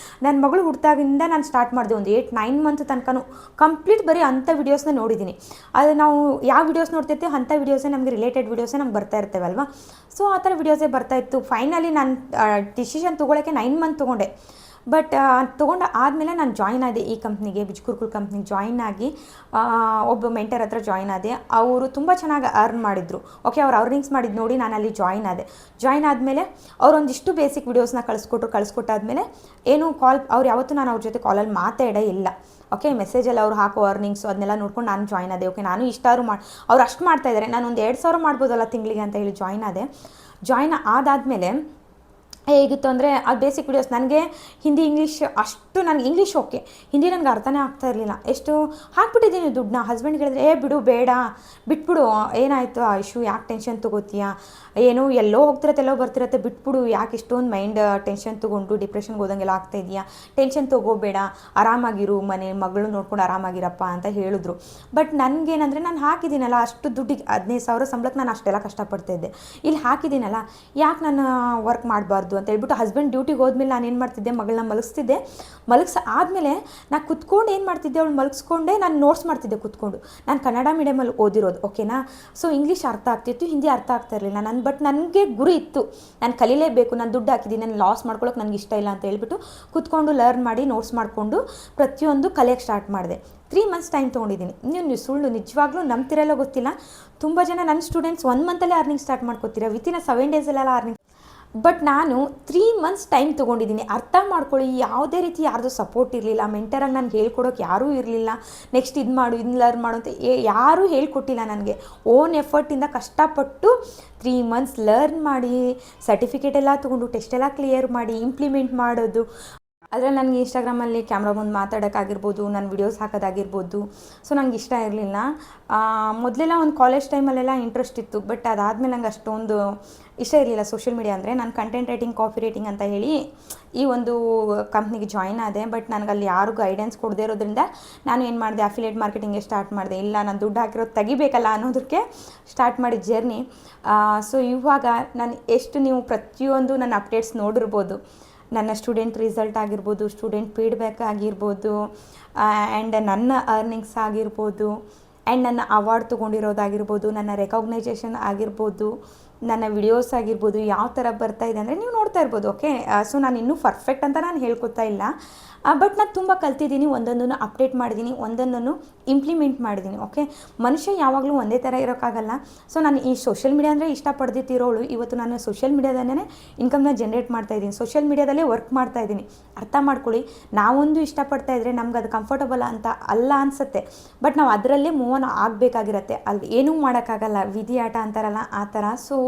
ನನ್ನ ಮಗಳು ಹುಟ್ಟಿದಾಗಿಂದ ನಾನು ಸ್ಟಾರ್ಟ್ ಮಾಡಿದೆ. ಒಂದು 8-9 ಮಂತ್ ತನಕನೂ ಕಂಪ್ಲೀಟ್ ಬರೀ ಅಂಥ ವೀಡಿಯೋಸ್ನ ನೋಡಿದ್ದೀನಿ. ಅದು ನಾವು ಯಾವ ವೀಡಿಯೋಸ್ ನೋಡ್ತಿರ್ತೀವಿ ಅಂಥ ವೀಡಿಯೋಸೇ ನಮಗೆ ರಿಲೇಟೆಡ್ ವೀಡಿಯೋಸೇ ನಮ್ಗೆ ಬರ್ತಾ ಇರ್ತೇವಲ್ವ. ಸೊ ಆ ಥರ ವೀಡಿಯೋಸೇ ಬರ್ತಾಯಿತ್ತು. ಫೈನಲಿ ನಾನು ಡಿಸಿಷನ್ ತೊಗೊಳಕ್ಕೆ 9 ಮಂತ್ ತೊಗೊಂಡೆ. ಬಟ್ ತೊಗೊಂಡು ಆದಮೇಲೆ ನಾನು ಜಾಯ್ನ್ ಆದೆ ಈ ಕಂಪ್ನಿಗೆ, ಬಿಜ್ಕುರ್ಕುಲ್ ಕಂಪ್ನಿಗೆ ಜಾಯ್ನ್ ಆಗಿ ಒಬ್ಬ ಮೆಂಟರ್ ಹತ್ರ ಜಾಯ್ನ್ ಆದೆ. ಅವರು ತುಂಬ ಚೆನ್ನಾಗಿ ಅರ್ನ್ ಮಾಡಿದರು. ಓಕೆ, ಅವ್ರು ಅರ್ನಿಂಗ್ಸ್ ಮಾಡಿದ್ದು ನೋಡಿ ನಾನು ಅಲ್ಲಿ ಜಾಯ್ನ್ ಆದೆ. ಜಾಯ್ನ್ ಆದಮೇಲೆ ಅವರೊಂದಿಷ್ಟು ಬೇಸಿಕ್ ವೀಡಿಯೋಸ್ನ ಕಳಿಸ್ಕೊಟ್ಟಾದ್ಮೇಲೆ ಅವ್ರು ಯಾವತ್ತೂ ನಾನು ಅವ್ರ ಜೊತೆ ಕಾಲಲ್ಲಿ ಮಾತಾಡೇ ಇಲ್ಲ. ಓಕೆ, ಮೆಸೇಜಲ್ಲಿ ಅವ್ರು ಹಾಕೋ ಅರ್ನಿಂಗ್ಸು ಅದನ್ನೆಲ್ಲ ನೋಡ್ಕೊಂಡು ನಾನು ಜಾಯ್ನ್ ಆದೆ. ಓಕೆ, ನಾನು ಇಷ್ಟಾದ್ರು ಅವ್ರು ಅಷ್ಟು ಮಾಡ್ತಾಯಿದ್ದಾರೆ, ನಾನು ಒಂದು 2,000 ಮಾಡ್ಬೋದಲ್ಲ ತಿಂಗಳಿಗೆ ಅಂತ ಹೇಳಿ ಜಾಯ್ನ್ ಆದೆ. ಜಾಯ್ನ್ ಆದಾದಮೇಲೆ ಹೇಗಿತ್ತು ಅಂದರೆ ಅದು ಬೇಸಿಕ್ ವಿಡಿಯೋಸ್. ನನಗೆ ಹಿಂದಿ ಇಂಗ್ಲೀಷ್ ಅಷ್ಟು, ನನಗೆ ಇಂಗ್ಲೀಷ್ ಓಕೆ, ಹಿಂದಿ ನನಗೆ ಅರ್ಥನೇ ಆಗ್ತಾ ಇರಲಿಲ್ಲ. ಎಷ್ಟು ಹಾಕ್ಬಿಟ್ಟಿದ್ದೀನಿ ದುಡ್ಡನ್ನ. ಹಸ್ಬೆಂಡ್ಗೆ ಹೇಳಿದ್ರೆ ಬಿಡು ಬೇಡ, ಬಿಟ್ಬಿಡು, ಏನಾಯಿತು ಆ ಇಶ್ಯೂ, ಯಾಕೆ ಟೆನ್ಷನ್ ತೊಗೋತೀಯಾ, ಏನೋ ಎಲ್ಲೋ ಹೋಗ್ತಿರತ್ತೆ ಎಲ್ಲೋ ಬರ್ತಿರತ್ತೆ, ಬಿಟ್ಬಿಡು, ಯಾಕೆ ಇಷ್ಟೊಂದು ಮೈಂಡ್ ಟೆನ್ಷನ್ ತೊಗೊಂಡು ಡಿಪ್ರೆಷನ್ಗೆ ಹೋದಂಗೆಲ್ಲ ಆಗ್ತಾ ಇದೆಯಾ, ಟೆನ್ಷನ್ ತೊಗೋಬೇಡ, ಆರಾಮಾಗಿರು, ಮಗಳು ನೋಡ್ಕೊಂಡು ಆರಾಮಾಗಿರಪ್ಪ ಅಂತ ಹೇಳಿದ್ರು. ಬಟ್ ನನಗೇನಂದರೆ ನಾನು ಹಾಕಿದ್ದೀನಲ್ಲ ಅಷ್ಟು ದುಡ್ಡಿಗೆ, 15,000 ಸಂಬಳಕ್ಕೆ ನಾನು ಅಷ್ಟೆಲ್ಲ ಕಷ್ಟಪಡ್ತಾಯಿದ್ದೆ. ಇಲ್ಲಿ ಹಾಕಿದ್ದೀನಲ್ಲ, ಯಾಕೆ ನಾನು ವರ್ಕ್ ಮಾಡಬಾರ್ದು ಅಂತ ಹೇಳ್ಬಿಟ್ಟು ಹಸ್ಬೆಂಡ್ ಡ್ಯೂಟಿಗೆ ಹೋದ್ಮೇಲೆ ನಾನು ಏನು ಮಾಡ್ತಿದ್ದೆ, ಮಗಳನ್ನ ಮಲಗಿಸ್ತಿದ್ದೆ. ಆದಮೇಲೆ ನಾನು ಕುತ್ಕೊಂಡು ಏನು ಮಾಡ್ತಿದ್ದೆ, ಅವಳು ಮಲಗಿಸ್ಕೊಂಡೆ ನಾನು ನೋಟ್ಸ್ ಮಾಡ್ತಿದ್ದೆ ಕುತ್ಕೊಂಡು. ನಾನು ಕನ್ನಡ ಮೀಡಿಯಮಲ್ಲಿ ಓದಿರೋದು, ಓಕೆನಾ. ಸೊ ಇಂಗ್ಲೀಷ್ ಅರ್ಥ ಆಗ್ತಿತ್ತು, ಹಿಂದಿ ಅರ್ಥ ಆಗ್ತಾ ಇರಲಿಲ್ಲ ಬಟ್ ನನಗೆ ಗುರಿ ಇತ್ತು, ನಾನು ಕಲೀಲೇಬೇಕು, ನಾನು ದುಡ್ಡು ಹಾಕಿದ್ದೀನಿ, ನಾನು ಲಾಸ್ ಮಾಡ್ಕೊಳ್ಳೋಕೆ ನನಗೆ ಇಷ್ಟ ಇಲ್ಲ ಅಂತ ಹೇಳ್ಬಿಟ್ಟು ಕುತ್ಕೊಂಡು ಲರ್ನ್ ಮಾಡಿ ನೋಟ್ಸ್ ಮಾಡಿಕೊಂಡು ಪ್ರತಿಯೊಂದು ಕಲಿಯೋಕ್ಕೆ ಸ್ಟಾರ್ಟ್ ಮಾಡಿದೆ. 3 ಮಂತ್ಸ್ ಟೈಮ್ ತೊಗೊಂಡಿದ್ದೀನಿ. ನೀವು ಸುಳ್ಳು ನಿಜವಾಗ್ಲೂ ನಂಬ್ತಿರಲ್ಲ ಗೊತ್ತಿಲ್ಲ, ತುಂಬ ಜನ ನನ್ನ ಸ್ಟೂಡೆಂಟ್ಸ್ 1 ಮಂತಲ್ಲೇ ಅರ್ನಿಂಗ್ ಸ್ಟಾರ್ಟ್ ಮಾಡ್ಕೋತೀರಾ, ವಿತಿನ್ 7 ಡೇಸಲ್ಲೆಲ್ಲ ಅರ್ನಿಂಗ್. ಬಟ್ ನಾನು 3 ಮಂತ್ಸ್ ಟೈಮ್ ತೊಗೊಂಡಿದ್ದೀನಿ. ಅರ್ಥ ಮಾಡ್ಕೊಳ್ಳಿ, ಯಾವುದೇ ರೀತಿ ಯಾರ್ದು ಸಪೋರ್ಟ್ ಇರಲಿಲ್ಲ, ಮೆಂಟರಾಗಿ ನನಗೆ ಹೇಳ್ಕೊಡೋಕೆ ಯಾರೂ ಇರಲಿಲ್ಲ. ನೆಕ್ಸ್ಟ್ ಇದು ಮಾಡು, ಇದನ್ನ ಲರ್ನ್ ಮಾಡು ಅಂತ ಯಾರೂ ಹೇಳ್ಕೊಟ್ಟಿಲ್ಲ ನನಗೆ. ಓನ್ ಎಫರ್ಟಿಂದ ಕಷ್ಟಪಟ್ಟು 3 ಮಂತ್ಸ್ ಲರ್ನ್ ಮಾಡಿ, ಸರ್ಟಿಫಿಕೇಟ್ ಎಲ್ಲ ತೊಗೊಂಡು, ಟೆಸ್ಟ್ ಎಲ್ಲ ಕ್ಲಿಯರ್ ಮಾಡಿ, ಇಂಪ್ಲಿಮೆಂಟ್ ಮಾಡೋದು. ಅದರಲ್ಲಿ ನನಗೆ ಇನ್ಸ್ಟಾಗ್ರಾಮಲ್ಲಿ ಕ್ಯಾಮ್ರಾ ಮುಂದೆ ಮಾತಾಡೋಕ್ಕಾಗಿರ್ಬೋದು, ನಾನು ವಿಡಿಯೋಸ್ ಹಾಕೋದಾಗಿರ್ಬೋದು, ಸೊ ನನಗೆ ಇಷ್ಟ ಇರಲಿಲ್ಲ. ಮೊದಲೆಲ್ಲ ಒಂದು ಕಾಲೇಜ್ ಟೈಮಲ್ಲೆಲ್ಲ ಇಂಟ್ರೆಸ್ಟ್ ಇತ್ತು, ಬಟ್ ಅದಾದಮೇಲೆ ನಂಗೆ ಅಷ್ಟೊಂದು ಇಷ್ಟ ಇರಲಿಲ್ಲ ಸೋಷಿಯಲ್ ಮೀಡಿಯಾ ಅಂದರೆ. ನಾನು ಕಂಟೆಂಟ್ ರೈಟಿಂಗ್, ಕಾಪಿ ರೈಟಿಂಗ್ ಅಂತ ಹೇಳಿ ಈ ಒಂದು ಕಂಪ್ನಿಗೆ ಜಾಯ್ನ್ ಆದೆ. ಬಟ್ ನನಗಲ್ಲಿ ಯಾರು ಗೈಡೆನ್ಸ್ ಕೊಡದೇ ಇರೋದ್ರಿಂದ ನಾನು ಏನು ಮಾಡಿದೆ, ಅಫಿಲಿಯೇಟ್ ಮಾರ್ಕೆಟಿಂಗ್ಗೆ ಸ್ಟಾರ್ಟ್ ಮಾಡಿದೆ. ಇಲ್ಲ, ನಾನು ದುಡ್ಡು ಹಾಕಿರೋದು ತೆಗಿಬೇಕಲ್ಲ ಅನ್ನೋದಕ್ಕೆ ಸ್ಟಾರ್ಟ್ ಮಾಡಿದ ಜರ್ನಿ. ಸೊ ಇವಾಗ ನಾನು ಎಷ್ಟು, ನೀವು ಪ್ರತಿಯೊಂದು ನನ್ನ ಅಪ್ಡೇಟ್ಸ್ ನೋಡಿರ್ಬೋದು, ನನ್ನ ಸ್ಟೂಡೆಂಟ್ ರಿಸಲ್ಟ್ ಆಗಿರ್ಬೋದು, ಸ್ಟೂಡೆಂಟ್ ಫೀಡ್ಬ್ಯಾಕ್ ಆಗಿರ್ಬೋದು, ಆ್ಯಂಡ್ ನನ್ನ ಅರ್ನಿಂಗ್ಸ್ ಆಗಿರ್ಬೋದು, ಆ್ಯಂಡ್ ನನ್ನ ಅವಾರ್ಡ್ ತೊಗೊಂಡಿರೋದಾಗಿರ್ಬೋದು, ನನ್ನ ರೆಕಗ್ನೈಜೇಷನ್ ಆಗಿರ್ಬೋದು, ನನ್ನ ವಿಡಿಯೋಸ್ ಆಗಿರ್ಬೋದು, ಯಾವ ಥರ ಬರ್ತಾಯಿದೆ ಅಂದರೆ ನೀವು ನೋಡ್ತಾ ಇರ್ಬೋದು. ಓಕೆ, ಸೊ ನಾನು ಇನ್ನೂ ಪರ್ಫೆಕ್ಟ್ ಅಂತ ನಾನು ಹೇಳ್ಕೊತಾ ಇಲ್ಲ, ಬಟ್ ನಾನು ತುಂಬ ಕಲ್ತಿದ್ದೀನಿ, ಒಂದೊಂದನ್ನು ಅಪ್ಡೇಟ್ ಮಾಡಿದ್ದೀನಿ, ಒಂದೊಂದನ್ನು ಇಂಪ್ಲಿಮೆಂಟ್ ಮಾಡಿದ್ದೀನಿ. ಓಕೆ, ಮನುಷ್ಯ ಯಾವಾಗಲೂ ಒಂದೇ ಥರ ಇರೋಕ್ಕಾಗಲ್ಲ. ಸೊ ನಾನು ಈ ಸೋಷಿಯಲ್ ಮೀಡಿಯಾ ಅಂದರೆ ಇಷ್ಟಪಡ್ದಿತ್ತಿರೋಳು, ಇವತ್ತು ನಾನು ಸೋಷಿಯಲ್ ಮೀಡಿಯಾದಲ್ಲೇ ಇನ್ಕಮ್ನ ಜನ್ರೇಟ್ ಮಾಡ್ತಾಯಿದ್ದೀನಿ, ಸೋಷಿಯಲ್ ಮೀಡಿಯಾದಲ್ಲೇ ವರ್ಕ್ ಮಾಡ್ತಾಯಿದ್ದೀನಿ. ಅರ್ಥ ಮಾಡ್ಕೊಳ್ಳಿ, ನಾವೊಂದು ಇಷ್ಟಪಡ್ತಾ ಇದ್ದರೆ ನಮ್ಗೆ ಅದು ಕಂಫರ್ಟಬಲ್ ಅಂತ ಅಲ್ಲ ಅನಿಸುತ್ತೆ, ಬಟ್ ನಾವು ಅದರಲ್ಲೇ ಮೂವ್ ಆನ್ ಆಗಬೇಕಾಗಿರತ್ತೆ. ಅಲ್ಲಿ ಏನೂ ಮಾಡೋಕ್ಕಾಗಲ್ಲ, ವಿಧಿ ಆಟ ಅಂತಾರಲ್ಲ ಆ ಥರ. ಸೊ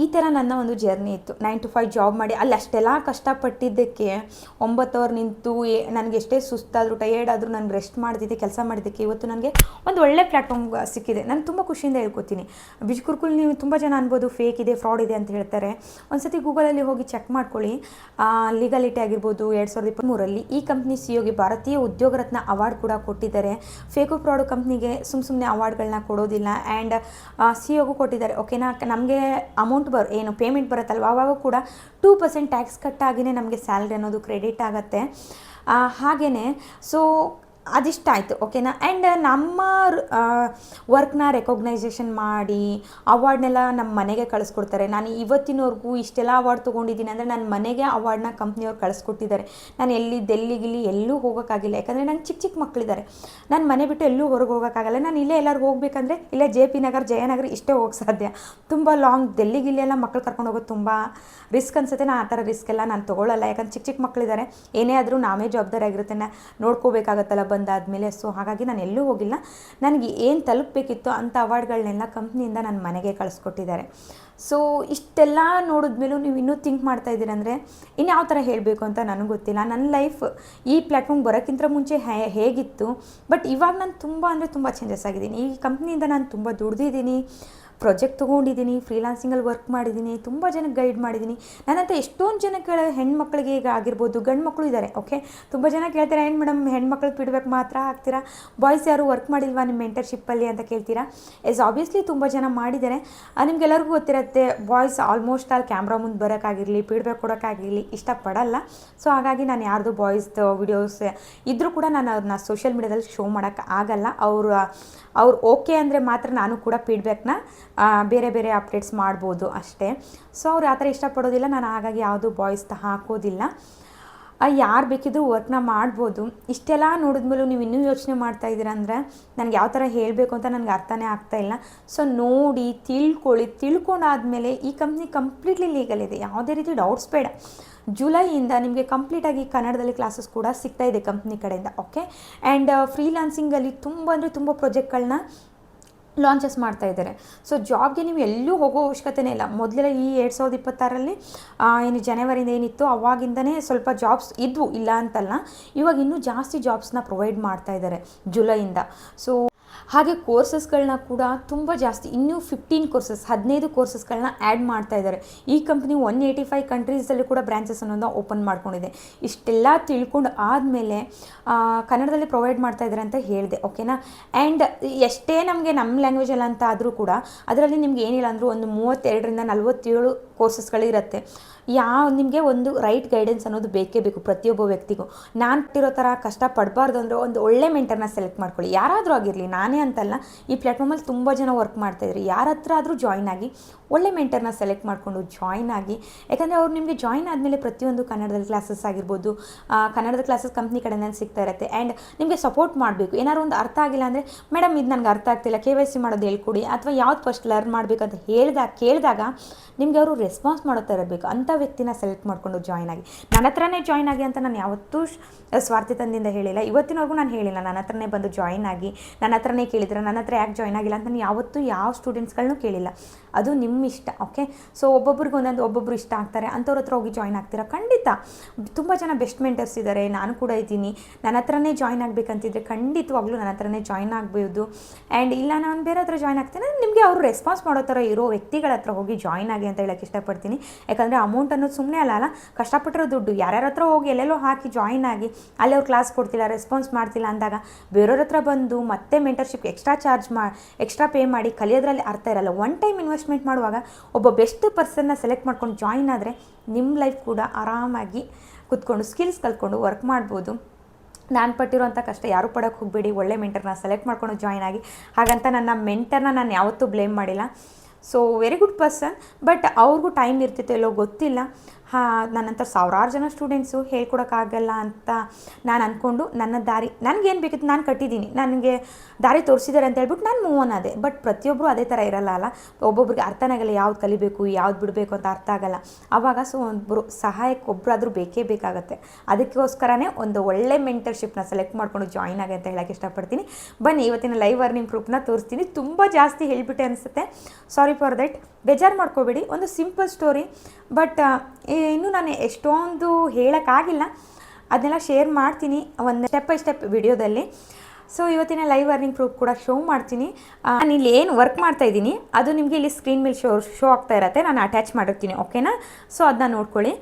ಈ ಥರ ನನ್ನ ಒಂದು ಜರ್ನಿ ಇತ್ತು. 9 to 5 ಜಾಬ್ ಮಾಡಿ ಅಲ್ಲಿ ಅಷ್ಟೆಲ್ಲ ಕಷ್ಟಪಟ್ಟಿದ್ದಕ್ಕೆ 9 ಅವರ್ ನಿಂತು ನನಗೆ ಎಷ್ಟೇ ಸುಸ್ತಾದರೂ ಟಯರ್ಡ್ ಆದರೂ ನಾನು ರೆಸ್ಟ್ ಮಾಡ್ತಿದ್ದೆ, ಕೆಲಸ ಮಾಡಿದ್ದಕ್ಕೆ ಇವತ್ತು ನನಗೆ ಒಂದು ಒಳ್ಳೆ ಪ್ಲ್ಯಾಟ್ಫಾರ್ಮ್ ಸಿಕ್ಕಿದೆ. ನಾನು ತುಂಬ ಖುಷಿಯಿಂದ ಹೇಳ್ಕೊತೀನಿ. ಬಿಜ್ಕುರ್ಕುಲ್ ನೀವು ತುಂಬ ಜನ ಅನ್ಬೋದು ಫೇಕ್ ಇದೆ, ಫ್ರಾಡ್ ಇದೆ ಅಂತ ಹೇಳ್ತಾರೆ. ಒಂದ್ಸತಿ ಗೂಗಲಲ್ಲಿ ಹೋಗಿ ಚೆಕ್ ಮಾಡ್ಕೊಳ್ಳಿ. ಲೀಗಾಲಿಟಿ ಆಗಿರ್ಬೋದು 2023ರಲ್ಲಿ ಈ ಕಂಪ್ನಿ ಸಿಒಗೆ ಭಾರತೀಯ ಉದ್ಯೋಗ ರತ್ನ ಅವಾರ್ಡ್ ಕೂಡ ಕೊಟ್ಟಿದ್ದಾರೆ. ಫೇಕು ಫ್ರಾಡು ಕಂಪ್ನಿಗೆ ಸುಮ್ಮನೆ ಅವಾರ್ಡ್ಗಳನ್ನ ಕೊಡೋದಿಲ್ಲ. ಆ್ಯಂಡ್ ಸಿಒಗೂ ಕೊಟ್ಟಿದ್ದಾರೆ. ಓಕೆನಾ, ನಮಗೆ ಅಮೌಂಟ್ ಏನು ಪೇಮೆಂಟ್ ಬರುತ್ತಲ್ವ ಆವಾಗ ಕೂಡ 2% ಟ್ಯಾಕ್ಸ್ ಕಟ್ಟಾಗಿಯೇ ನಮಗೆ ಸ್ಯಾಲ್ರಿ ಅನ್ನೋದು ಕ್ರೆಡಿಟ್ ಆಗುತ್ತೆ. ಹಾಗೆಯೇ ಸೊ ಅದಿಷ್ಟ ಆಯಿತು. ಓಕೆನಾ, ಆ್ಯಂಡ್ ನಮ್ಮ ವರ್ಕ್ನ ರೆಕಗ್ನೈಸೇಷನ್ ಮಾಡಿ ಅವಾರ್ಡ್ನೆಲ್ಲ ನಮ್ಮ ಮನೆಗೆ ಕಳಿಸ್ಕೊಡ್ತಾರೆ. ನಾನು ಇವತ್ತಿನವರೆಗೂ ಇಷ್ಟೆಲ್ಲ ಅವಾರ್ಡ್ ತೊಗೊಂಡಿದ್ದೀನಿ ಅಂದರೆ ನನ್ನ ಮನೆಗೆ ಅವಾರ್ಡ್ನ ಕಂಪ್ನಿಯವ್ರು ಕಳಿಸ್ಕೊಟ್ಟಿದ್ದಾರೆ. ನಾನು ಡೆಲ್ಲಿಗಿಲ್ಲಿ ಎಲ್ಲೂ ಹೋಗೋಕ್ಕಾಗಿಲ್ಲ, ಯಾಕಂದರೆ ನಂಗೆ ಚಿಕ್ಕ ಚಿಕ್ಕ ಮಕ್ಕಳಿದ್ದಾರೆ. ನಾನು ಮನೆ ಬಿಟ್ಟು ಎಲ್ಲೂ ಹೊರಗೆ ಹೋಗೋಕ್ಕಾಗಲ್ಲ. ನಾನು ಇಲ್ಲೇ ಎಲ್ಲರೂ ಹೋಗಬೇಕಂದ್ರೆ ಇಲ್ಲೇ JP ನಗರ್, ಜಯನಗರ ಇಷ್ಟೇ ಹೋಗಕ್ಕೆ ಸಾಧ್ಯ. ತುಂಬ ಲಾಂಗ್ ಡೆಲ್ಲಿಗಿಲ್ಲೆಲ್ಲ ಮಕ್ಕಳು ಕರ್ಕೊಂಡು ಹೋಗೋದು ತುಂಬ ರಿಸ್ಕ್ ಅನಿಸುತ್ತೆ. ನಾನು ಆ ಥರ ರಿಸ್ಕ್ ಎಲ್ಲ ನಾನು ತೊಗೊಳ್ಳಲ್ಲ, ಯಾಕಂದ್ರೆ ಚಿಕ್ಕ ಚಿಕ್ಕ ಮಕ್ಕಳಿದ್ದಾರೆ. ಏನೇ ಆದರೂ ನಾವೇ ಜವಾಬ್ದಾರಿ ಆಗಿರುತ್ತೆ, ನೋಡ್ಕೋಬೇಕಾಗತ್ತಲ್ಲ ಬಂದಾದಮೇಲೆ. ಸೊ ಹಾಗಾಗಿ ನಾನು ಎಲ್ಲೂ ಹೋಗಿಲ್ಲ. ನನಗೆ ಏನು ತಲುಪಬೇಕಿತ್ತು ಅಂಥ ಅವಾರ್ಡ್ಗಳನ್ನೆಲ್ಲ ಕಂಪ್ನಿಯಿಂದ ನನ್ನ ಮನೆಗೆ ಕಳಿಸ್ಕೊಟ್ಟಿದ್ದಾರೆ. ಸೊ ಇಷ್ಟೆಲ್ಲ ನೋಡಿದ್ಮೇಲೂ ನೀವು ಇನ್ನೂ ಥಿಂಕ್ ಮಾಡ್ತಾ ಇದ್ದೀರಂದರೆ ಇನ್ಯಾವ ಥರ ಹೇಳಬೇಕು ಅಂತ ನನಗೆ ಗೊತ್ತಿಲ್ಲ. ನನ್ನ ಲೈಫ್ ಈ ಪ್ಲ್ಯಾಟ್ಫಾರ್ಮ್ ಬರೋಕ್ಕಿಂತ ಮುಂಚೆ ಹೇಗಿತ್ತು, ಬಟ್ ಇವಾಗ ನಾನು ತುಂಬ ಅಂದರೆ ತುಂಬ ಚೇಂಜಸ್ ಆಗಿದ್ದೀನಿ. ಈ ಕಂಪ್ನಿಯಿಂದ ನಾನು ತುಂಬ ದುಡ್ದಿದ್ದೀನಿ, ಪ್ರಾಜೆಕ್ಟ್ ತೊಗೊಂಡಿದ್ದೀನಿ, ಫ್ರೀಲಾನ್ಸಿಂಗಲ್ಲಿ ವರ್ಕ್ ಮಾಡಿದ್ದೀನಿ, ತುಂಬ ಜನಕ್ಕೆ ಗೈಡ್ ಮಾಡಿದ್ದೀನಿ. ನನ್ನಂತ ಎಷ್ಟೊಂದು ಜನಕ್ಕೆ ಹೆಣ್ಮಕ್ಳಿಗೆ ಈಗ ಆಗಿರ್ಬೋದು, ಗಂಡು ಮಕ್ಕಳು ಇದ್ದಾರೆ. ಓಕೆ, ತುಂಬ ಜನ ಕೇಳ್ತಾರೆ, ಏನು ಮೇಡಮ್ ಹೆಣ್ಮಕ್ಳಿಗೆ ಫೀಡ್ಬ್ಯಾಕ್ ಮಾತ್ರ ಹಾಕ್ತೀರಾ, ಬಾಯ್ಸ್ ಯಾರು ವರ್ಕ್ ಮಾಡಿಲ್ವಾ ನಿಮ್ಮ ಮೆಂಟರ್ಶಿಪ್ಪಲ್ಲಿ ಅಂತ ಕೇಳ್ತೀರಾ. ಆಬ್ವಿಯಸ್ಲಿ ತುಂಬ ಜನ ಮಾಡಿದ್ದಾರೆ. ನಿಮ್ಗೆಲ್ಲರಿಗೂ ಗೊತ್ತಿರುತ್ತೆ, ಬಾಯ್ಸ್ ಆಲ್ಮೋಸ್ಟ್ ಅಲ್ಲಿ ಕ್ಯಾಮ್ರಾ ಮುಂದೆ ಬರೋಕ್ಕಾಗಿರಲಿ, ಫೀಡ್ಬ್ಯಾಕ್ ಕೊಡೋಕ್ಕಾಗಿರಲಿ ಇಷ್ಟಪಡಲ್ಲ. ಸೊ ಹಾಗಾಗಿ ನಾನು ಯಾರ್ದು ಬಾಯ್ಸ್ದು ವಿಡಿಯೋಸ್ ಇದ್ದರೂ ಕೂಡ ನಾನು ಅವ್ರನ್ನ ಸೋಷಿಯಲ್ ಮೀಡಿಯಾದಲ್ಲಿ ಶೋ ಮಾಡೋಕ್ಕೆ ಆಗಲ್ಲ. ಅವ್ರು ಓಕೆ ಅಂದರೆ ಮಾತ್ರ ನಾನು ಕೂಡ ಫೀಡ್ಬ್ಯಾಕ್ನ ಬೇರೆ ಬೇರೆ ಅಪ್ಡೇಟ್ಸ್ ಮಾಡ್ಬೋದು ಅಷ್ಟೇ. ಸೊ ಅವ್ರು ಆ ಥರ ಇಷ್ಟಪಡೋದಿಲ್ಲ, ನಾನು ಹಾಗಾಗಿ ಯಾವುದು ಬಾಯ್ಸ್ ಹಾಕೋದಿಲ್ಲ. ಯಾರು ಬೇಕಿದ್ರೂ ವರ್ಕ್ನ ಮಾಡ್ಬೋದು. ಇಷ್ಟೆಲ್ಲ ನೋಡಿದ್ಮೇಲೂ ನೀವು ಇನ್ನೂ ಯೋಚನೆ ಮಾಡ್ತಾ ಇದ್ದೀರಾ ಅಂದರೆ ನನಗೆ ಯಾವ ಥರ ಹೇಳಬೇಕು ಅಂತ ನನಗೆ ಅರ್ಥನೇ ಆಗ್ತಾಯಿಲ್ಲ. ಸೊ ನೋಡಿ ತಿಳ್ಕೊಂಡಾದಮೇಲೆ ಈ ಕಂಪ್ನಿ ಕಂಪ್ಲೀಟ್ಲಿ ಲೀಗಲ್ ಇದೆ, ಯಾವುದೇ ರೀತಿ ಡೌಟ್ಸ್ ಬೇಡ. ಜುಲೈಯಿಂದ ನಿಮಗೆ ಕಂಪ್ಲೀಟಾಗಿ ಕನ್ನಡದಲ್ಲಿ ಕ್ಲಾಸಸ್ ಕೂಡ ಸಿಗ್ತಾ ಇದೆ ಕಂಪ್ನಿ ಕಡೆಯಿಂದ. ಓಕೆ, ಆ್ಯಂಡ್ ಫ್ರೀಲಾನ್ಸಿಂಗಲ್ಲಿ ತುಂಬ ಅಂದರೆ ತುಂಬ ಪ್ರಾಜೆಕ್ಟ್ಗಳನ್ನ ಲಾಂಚಸ್ ಮಾಡ್ತಾ ಇದ್ದಾರೆ. ಸೊ ಜಾಬ್ಗೆ ನೀವು ಎಲ್ಲೂ ಹೋಗೋ ಅವಶ್ಯಕತೆನೇ ಇಲ್ಲ. ಮೊದಲೆಲ್ಲ ಈ 2026ರಲ್ಲಿ ಏನು ಜನವರಿಂದ ಏನಿತ್ತು ಅವಾಗಿಂದನೇ ಸ್ವಲ್ಪ ಜಾಬ್ಸ್ ಇದ್ವು, ಇಲ್ಲ ಅಂತಲ್ಲ. ಇವಾಗ ಇನ್ನೂ ಜಾಸ್ತಿ ಜಾಬ್ಸ್ನ ಪ್ರೊವೈಡ್ ಮಾಡ್ತಾ ಇದ್ದಾರೆ ಜುಲೈಯಿಂದ. ಸೊ ಹಾಗೆ ಕೋರ್ಸಸ್ಗಳನ್ನ ಕೂಡ ತುಂಬ ಜಾಸ್ತಿ, ಇನ್ನೂ 15 ಕೋರ್ಸಸ್ಗಳನ್ನ ಆ್ಯಡ್ ಮಾಡ್ತಾ ಇದ್ದಾರೆ. ಈ ಕಂಪ್ನಿ 185 ಕಂಟ್ರೀಸಲ್ಲಿ ಕೂಡ ಬ್ರಾಂಚಸ್ ಅನ್ನೋದನ್ನ ಓಪನ್ ಮಾಡ್ಕೊಂಡಿದೆ. ಇಷ್ಟೆಲ್ಲ ತಿಳ್ಕೊಂಡು ಆದಮೇಲೆ ಕನ್ನಡದಲ್ಲಿ ಪ್ರೊವೈಡ್ ಮಾಡ್ತಾ ಇದ್ದಾರೆ ಅಂತ ಹೇಳಿದೆ, ಓಕೆನಾ. ಆ್ಯಂಡ್ ಎಷ್ಟೇ ನಮಗೆ ನಮ್ಮ ಲ್ಯಾಂಗ್ವೇಜಲ್ಲ ಅಂತ ಆದರೂ ಕೂಡ ಅದರಲ್ಲಿ ನಿಮ್ಗೆ ಏನಿಲ್ಲ ಅಂದರೂ ಒಂದು 32ರಿಂದ 47 ಕೋರ್ಸಸ್ಗಳಿರುತ್ತೆ. ನಿಮಗೆ ಒಂದು ರೈಟ್ ಗೈಡೆನ್ಸ್ ಅನ್ನೋದು ಬೇಕೇ ಬೇಕು ಪ್ರತಿಯೊಬ್ಬ ವ್ಯಕ್ತಿಗೂ. ನಾನು ಇರೋ ಥರ ಕಷ್ಟಪಡಬಾರ್ದು ಅಂದರೆ ಒಂದು ಒಳ್ಳೆ ಮೆಂಟರ್ನ ಸೆಲೆಕ್ಟ್ ಮಾಡ್ಕೊಳ್ಳಿ. ಯಾರಾದರೂ ಆಗಿರಲಿ, ನಾನೇ ಅಂತಲ್ಲ, ಈ ಪ್ಲ್ಯಾಟ್ಫಾರ್ಮಲ್ಲಿ ತುಂಬ ಜನ ವರ್ಕ್ ಮಾಡ್ತಾಯಿದ್ರು. ಯಾರ ಹತ್ರ ಆದರೂ ಜಾಯ್ನ್ ಆಗಿ ಒಳ್ಳೆ ಮೆಂಟರ್ನ ಸೆಲೆಕ್ಟ್ ಮಾಡಿಕೊಂಡು ಜಾಯ್ನ್ ಆಗಿ. ಯಾಕಂದರೆ ಅವ್ರು ನಿಮಗೆ ಜಾಯ್ನ್ ಆದಮೇಲೆ ಪ್ರತಿಯೊಂದು ಕನ್ನಡದಲ್ಲಿ ಕ್ಲಾಸಸ್ ಆಗಿರ್ಬೋದು, ಕನ್ನಡದ ಕ್ಲಾಸಸ್ ಕಂಪ್ನಿ ಕಡೆಯಿಂದ ಸಿಗ್ತಾ ಇರುತ್ತೆ. ಆ್ಯಂಡ್ ನಿಮಗೆ ಸಪೋರ್ಟ್ ಮಾಡಬೇಕು. ಏನಾದ್ರು ಒಂದು ಅರ್ಥ ಆಗಿಲ್ಲ ಅಂದರೆ, ಮೇಡಮ್ ಇದು ನನಗೆ ಅರ್ಥ ಆಗ್ತಿಲ್ಲ, KYC ಮಾಡೋದು ಹೇಳ್ಕೊಡಿ, ಅಥವಾ ಯಾವ್ದು ಫಸ್ಟ್ ಲರ್ನ್ ಮಾಡಬೇಕಂತ ಕೇಳಿದಾಗ ನಿಮಗೆ ಅವರು ರೆಸ್ಪಾನ್ಸ್ ಮಾಡೋ ಥರ ಇರಬೇಕು. ಅಂಥ ವ್ಯಕ್ತಿನ ಸೆಲೆಕ್ಟ್ ಮಾಡಿಕೊಂಡು ಜಾಯ್ನ್ ಆಗಿ. ನನ್ನ ಹತ್ರನೇ ಜಾಯ್ನ್ ಆಗಿ ಅಂತ ನಾನು ಯಾವತ್ತೂ ಸ್ವಾರ್ಥಿತನದಿಂದ ಹೇಳಿಲ್ಲ, ಇವತ್ತಿನವರೆಗೂ ನಾನು ಹೇಳಿಲ್ಲ. ನನ್ನ ಹತ್ರನೇ ಬಂದು ಜಾಯ್ನ್ ಆಗಿ, ನನ್ನ ಹತ್ರನೇ ಕೇಳಿದ್ರೆ ನನ್ನ ಹತ್ರ ಯಾಕೆ ಜಾಯ್ನ್ ಆಗಿಲ್ಲ ಅಂತ ನಾನು ಯಾವತ್ತೂ ಯಾವ ಸ್ಟೂಡೆಂಟ್ಸ್ಗಳನ್ನೂ ಕೇಳಿಲ್ಲ. ಅದು ನಿಮ್ಮ ಇಷ್ಟ, ಓಕೆ. ಸೊ ಒಬ್ಬೊಬ್ರಿಗೆ ಒಬ್ಬೊಬ್ರು ಇಷ್ಟ ಆಗ್ತಾರೆ, ಅಂಥವ್ರ ಹತ್ರ ಹೋಗಿ ಜಾಯ್ನ್ ಆಗ್ತೀರಾ. ಖಂಡಿತ ತುಂಬ ಜನ ಬೆಸ್ಟ್ ಮೆಂಟರ್ಸ್ ಇದ್ದಾರೆ, ನಾನು ಕೂಡ ಇದ್ದೀನಿ. ನನ್ನ ಹತ್ರನೇ ಜಾಯ್ನ್ ಆಗಬೇಕಂತಿದ್ರೆ ಖಂಡಿತವಾಗ್ಲೂ ನನ್ನ ಹತ್ರನೇ ಜಾಯ್ನ್ ಆಗ್ಬೋದು. ಆ್ಯಂಡ್ ಇಲ್ಲ ನಾನು ಬೇರೆ ಹತ್ರ ಜಾಯ್ನ್ ಆಗ್ತೀನಿ, ನಿಮಗೆ ಅವರು ರೆಸ್ಪಾನ್ಸ್ ಮಾಡೋ ಥರ ಇರೋ ವ್ಯಕ್ತಿಗಳ ಹತ್ರ ಹೋಗಿ ಜಾಯ್ನ್ ಆಗಿ ಅಂತ ಹೇಳೋಕ್ಕೆ ಇಷ್ಟಪಡ್ತೀನಿ. ಯಾಕಂದರೆ ಅಮೌಂಟ್ ಅನ್ನೋದು ಸುಮ್ಮನೆ ಅಲ್ಲ, ಕಷ್ಟಪಟ್ಟಿರೋ ದುಡ್ಡು. ಯಾರ್ಯಾರ ಹತ್ರ ಹೋಗಿ ಎಲ್ಲೆಲ್ಲೋ ಹಾಕಿ ಜಾಯ್ನ್ ಆಗಿ ಅಲ್ಲಿ ಅವ್ರು ಕ್ಲಾಸ್ ಕೊಡ್ತಿಲ್ಲ, ರೆಸ್ಪಾನ್ಸ್ ಮಾಡ್ತಿಲ್ಲ ಅಂದಾಗ ಬೇರೆಯವ್ರ ಹತ್ರ ಬಂದು ಮತ್ತೆ ಮೆಂಟರ್ಶಿಪ್ ಎಕ್ಸ್ಟ್ರಾ ಪೇ ಮಾಡಿ ಕಲಿಯೋದ್ರಲ್ಲಿ ಅರ್ಥ ಇರಲ್ಲ. ಒನ್ ಟೈಮ್ ಇನ್ವೆಸ್ಟ್ಮೆಂಟ್ ಮಾಡುವಾಗ ಒಬ್ಬ ಬೆಸ್ಟ್ ಪರ್ಸನ್ನ ಸೆಲೆಕ್ಟ್ ಮಾಡ್ಕೊಂಡು ಜಾಯ್ನ್ ಆದರೆ ನಿಮ್ಮ ಲೈಫ್ ಕೂಡ ಆರಾಮಾಗಿ ಕೂತ್ಕೊಂಡು ಸ್ಕಿಲ್ಸ್ ಕಲ್ತ್ಕೊಂಡು ವರ್ಕ್ ಮಾಡ್ಬೋದು. ನಾನು ಪಟ್ಟಿರೋಂಥ ಕಷ್ಟ ಯಾರೂ ಪಡೋಕ್ಕೆ ಹೋಗಬೇಡಿ. ಒಳ್ಳೆ ಮೆಂಟರ್ನ ಸೆಲೆಕ್ಟ್ ಮಾಡ್ಕೊಂಡು ಜಾಯ್ನ್ ಆಗಿ. ಹಾಗಂತ ನನ್ನ ಮೆಂಟರ್ನ ನಾನು ಯಾವತ್ತೂ ಬ್ಲೇಮ್ ಮಾಡಿಲ್ಲ. So very good person, but ಅವ್ರಿಗೂ ಟೈಮ್ ಇರ್ತಿತ್ತು ಎಲ್ಲೋ ಗೊತ್ತಿಲ್ಲ. ನನ್ನಂಥ ಸಾವಿರಾರು ಜನ ಸ್ಟೂಡೆಂಟ್ಸು ಹೇಳ್ಕೊಡೋಕ್ಕಾಗಲ್ಲ ಅಂತ ನಾನು ಅಂದ್ಕೊಂಡು ನನ್ನ ದಾರಿ, ನನಗೇನು ಬೇಕಿತ್ತು ನಾನು ಕಟ್ಟಿದ್ದೀನಿ, ನನಗೆ ದಾರಿ ತೋರಿಸಿದ್ದಾರೆ ಅಂತ ಹೇಳ್ಬಿಟ್ಟು ನಾನು ಮೂವ್ ಆನ್ ಆದೆ. ಬಟ್ ಪ್ರತಿಯೊಬ್ಬರು ಅದೇ ಥರ ಇರಲ್ಲ ಅಲ್ಲ. ಒಬ್ಬೊಬ್ರಿಗೆ ಅರ್ಥನೇ ಆಗಲ್ಲ, ಯಾವ್ದು ಕಲಿಬೇಕು ಯಾವ್ದು ಬಿಡಬೇಕು ಅಂತ ಅರ್ಥ ಆಗಲ್ಲ. ಆವಾಗ ಸೊ ಒಬ್ಬರು ಸಹಾಯಕ್ಕೆ ಒಬ್ಬರಾದರೂ ಬೇಕೇ ಬೇಕಾಗುತ್ತೆ. ಅದಕ್ಕೋಸ್ಕರನೇ ಒಂದು ಒಳ್ಳೆ ಮೆಂಟರ್ಶಿಪ್ನ ಸೆಲೆಕ್ಟ್ ಮಾಡ್ಕೊಂಡು ಜಾಯ್ನ್ ಆಗಿ ಅಂತ ಹೇಳೋಕ್ಕೆ ಇಷ್ಟಪಡ್ತೀನಿ. ಬನ್ನಿ ಇವತ್ತಿನ ಲೈವ್ ಅರ್ನಿಂಗ್ ಪ್ರೂಫ್ನ ತೋರಿಸ್ತೀನಿ. ತುಂಬ ಜಾಸ್ತಿ ಹೇಳಿಬಿಟ್ಟೆ ಅನಿಸುತ್ತೆ, ಸಾರಿ ಫಾರ್ ದಟ್. ಬೇಜಾರು ಮಾಡ್ಕೋಬೇಡಿ. ಒಂದು ಸಿಂಪಲ್ ಸ್ಟೋರಿ, ಬಟ್ ಇನ್ನೂ ನಾನು ಎಷ್ಟೊಂದು ಹೇಳೋಕ್ಕಾಗಿಲ್ಲ. ಅದನ್ನೆಲ್ಲ ಶೇರ್ ಮಾಡ್ತೀನಿ ಒಂದು ಸ್ಟೆಪ್ ಬೈ ಸ್ಟೆಪ್ ವಿಡಿಯೋದಲ್ಲಿ. ಸೊ ಇವತ್ತಿನ ಲೈವ್ ಅರ್ನಿಂಗ್ ಪ್ರೂಫ್ ಕೂಡ ಶೋ ಮಾಡ್ತೀನಿ. ನಾನು ಇಲ್ಲಿ ಏನು ವರ್ಕ್ ಮಾಡ್ತಾ ಇದ್ದೀನಿ ಅದು ನಿಮಗೆ ಇಲ್ಲಿ ಸ್ಕ್ರೀನ್ ಮೇಲೆ ಶೋ ಆಗ್ತಾ ಇರುತ್ತೆ. ನಾನು ಅಟ್ಯಾಚ್ ಮಾಡಿರ್ತೀನಿ, ಓಕೆನಾ. ಸೊ ಅದನ್ನ ನೋಡ್ಕೊಳ್ಳಿ.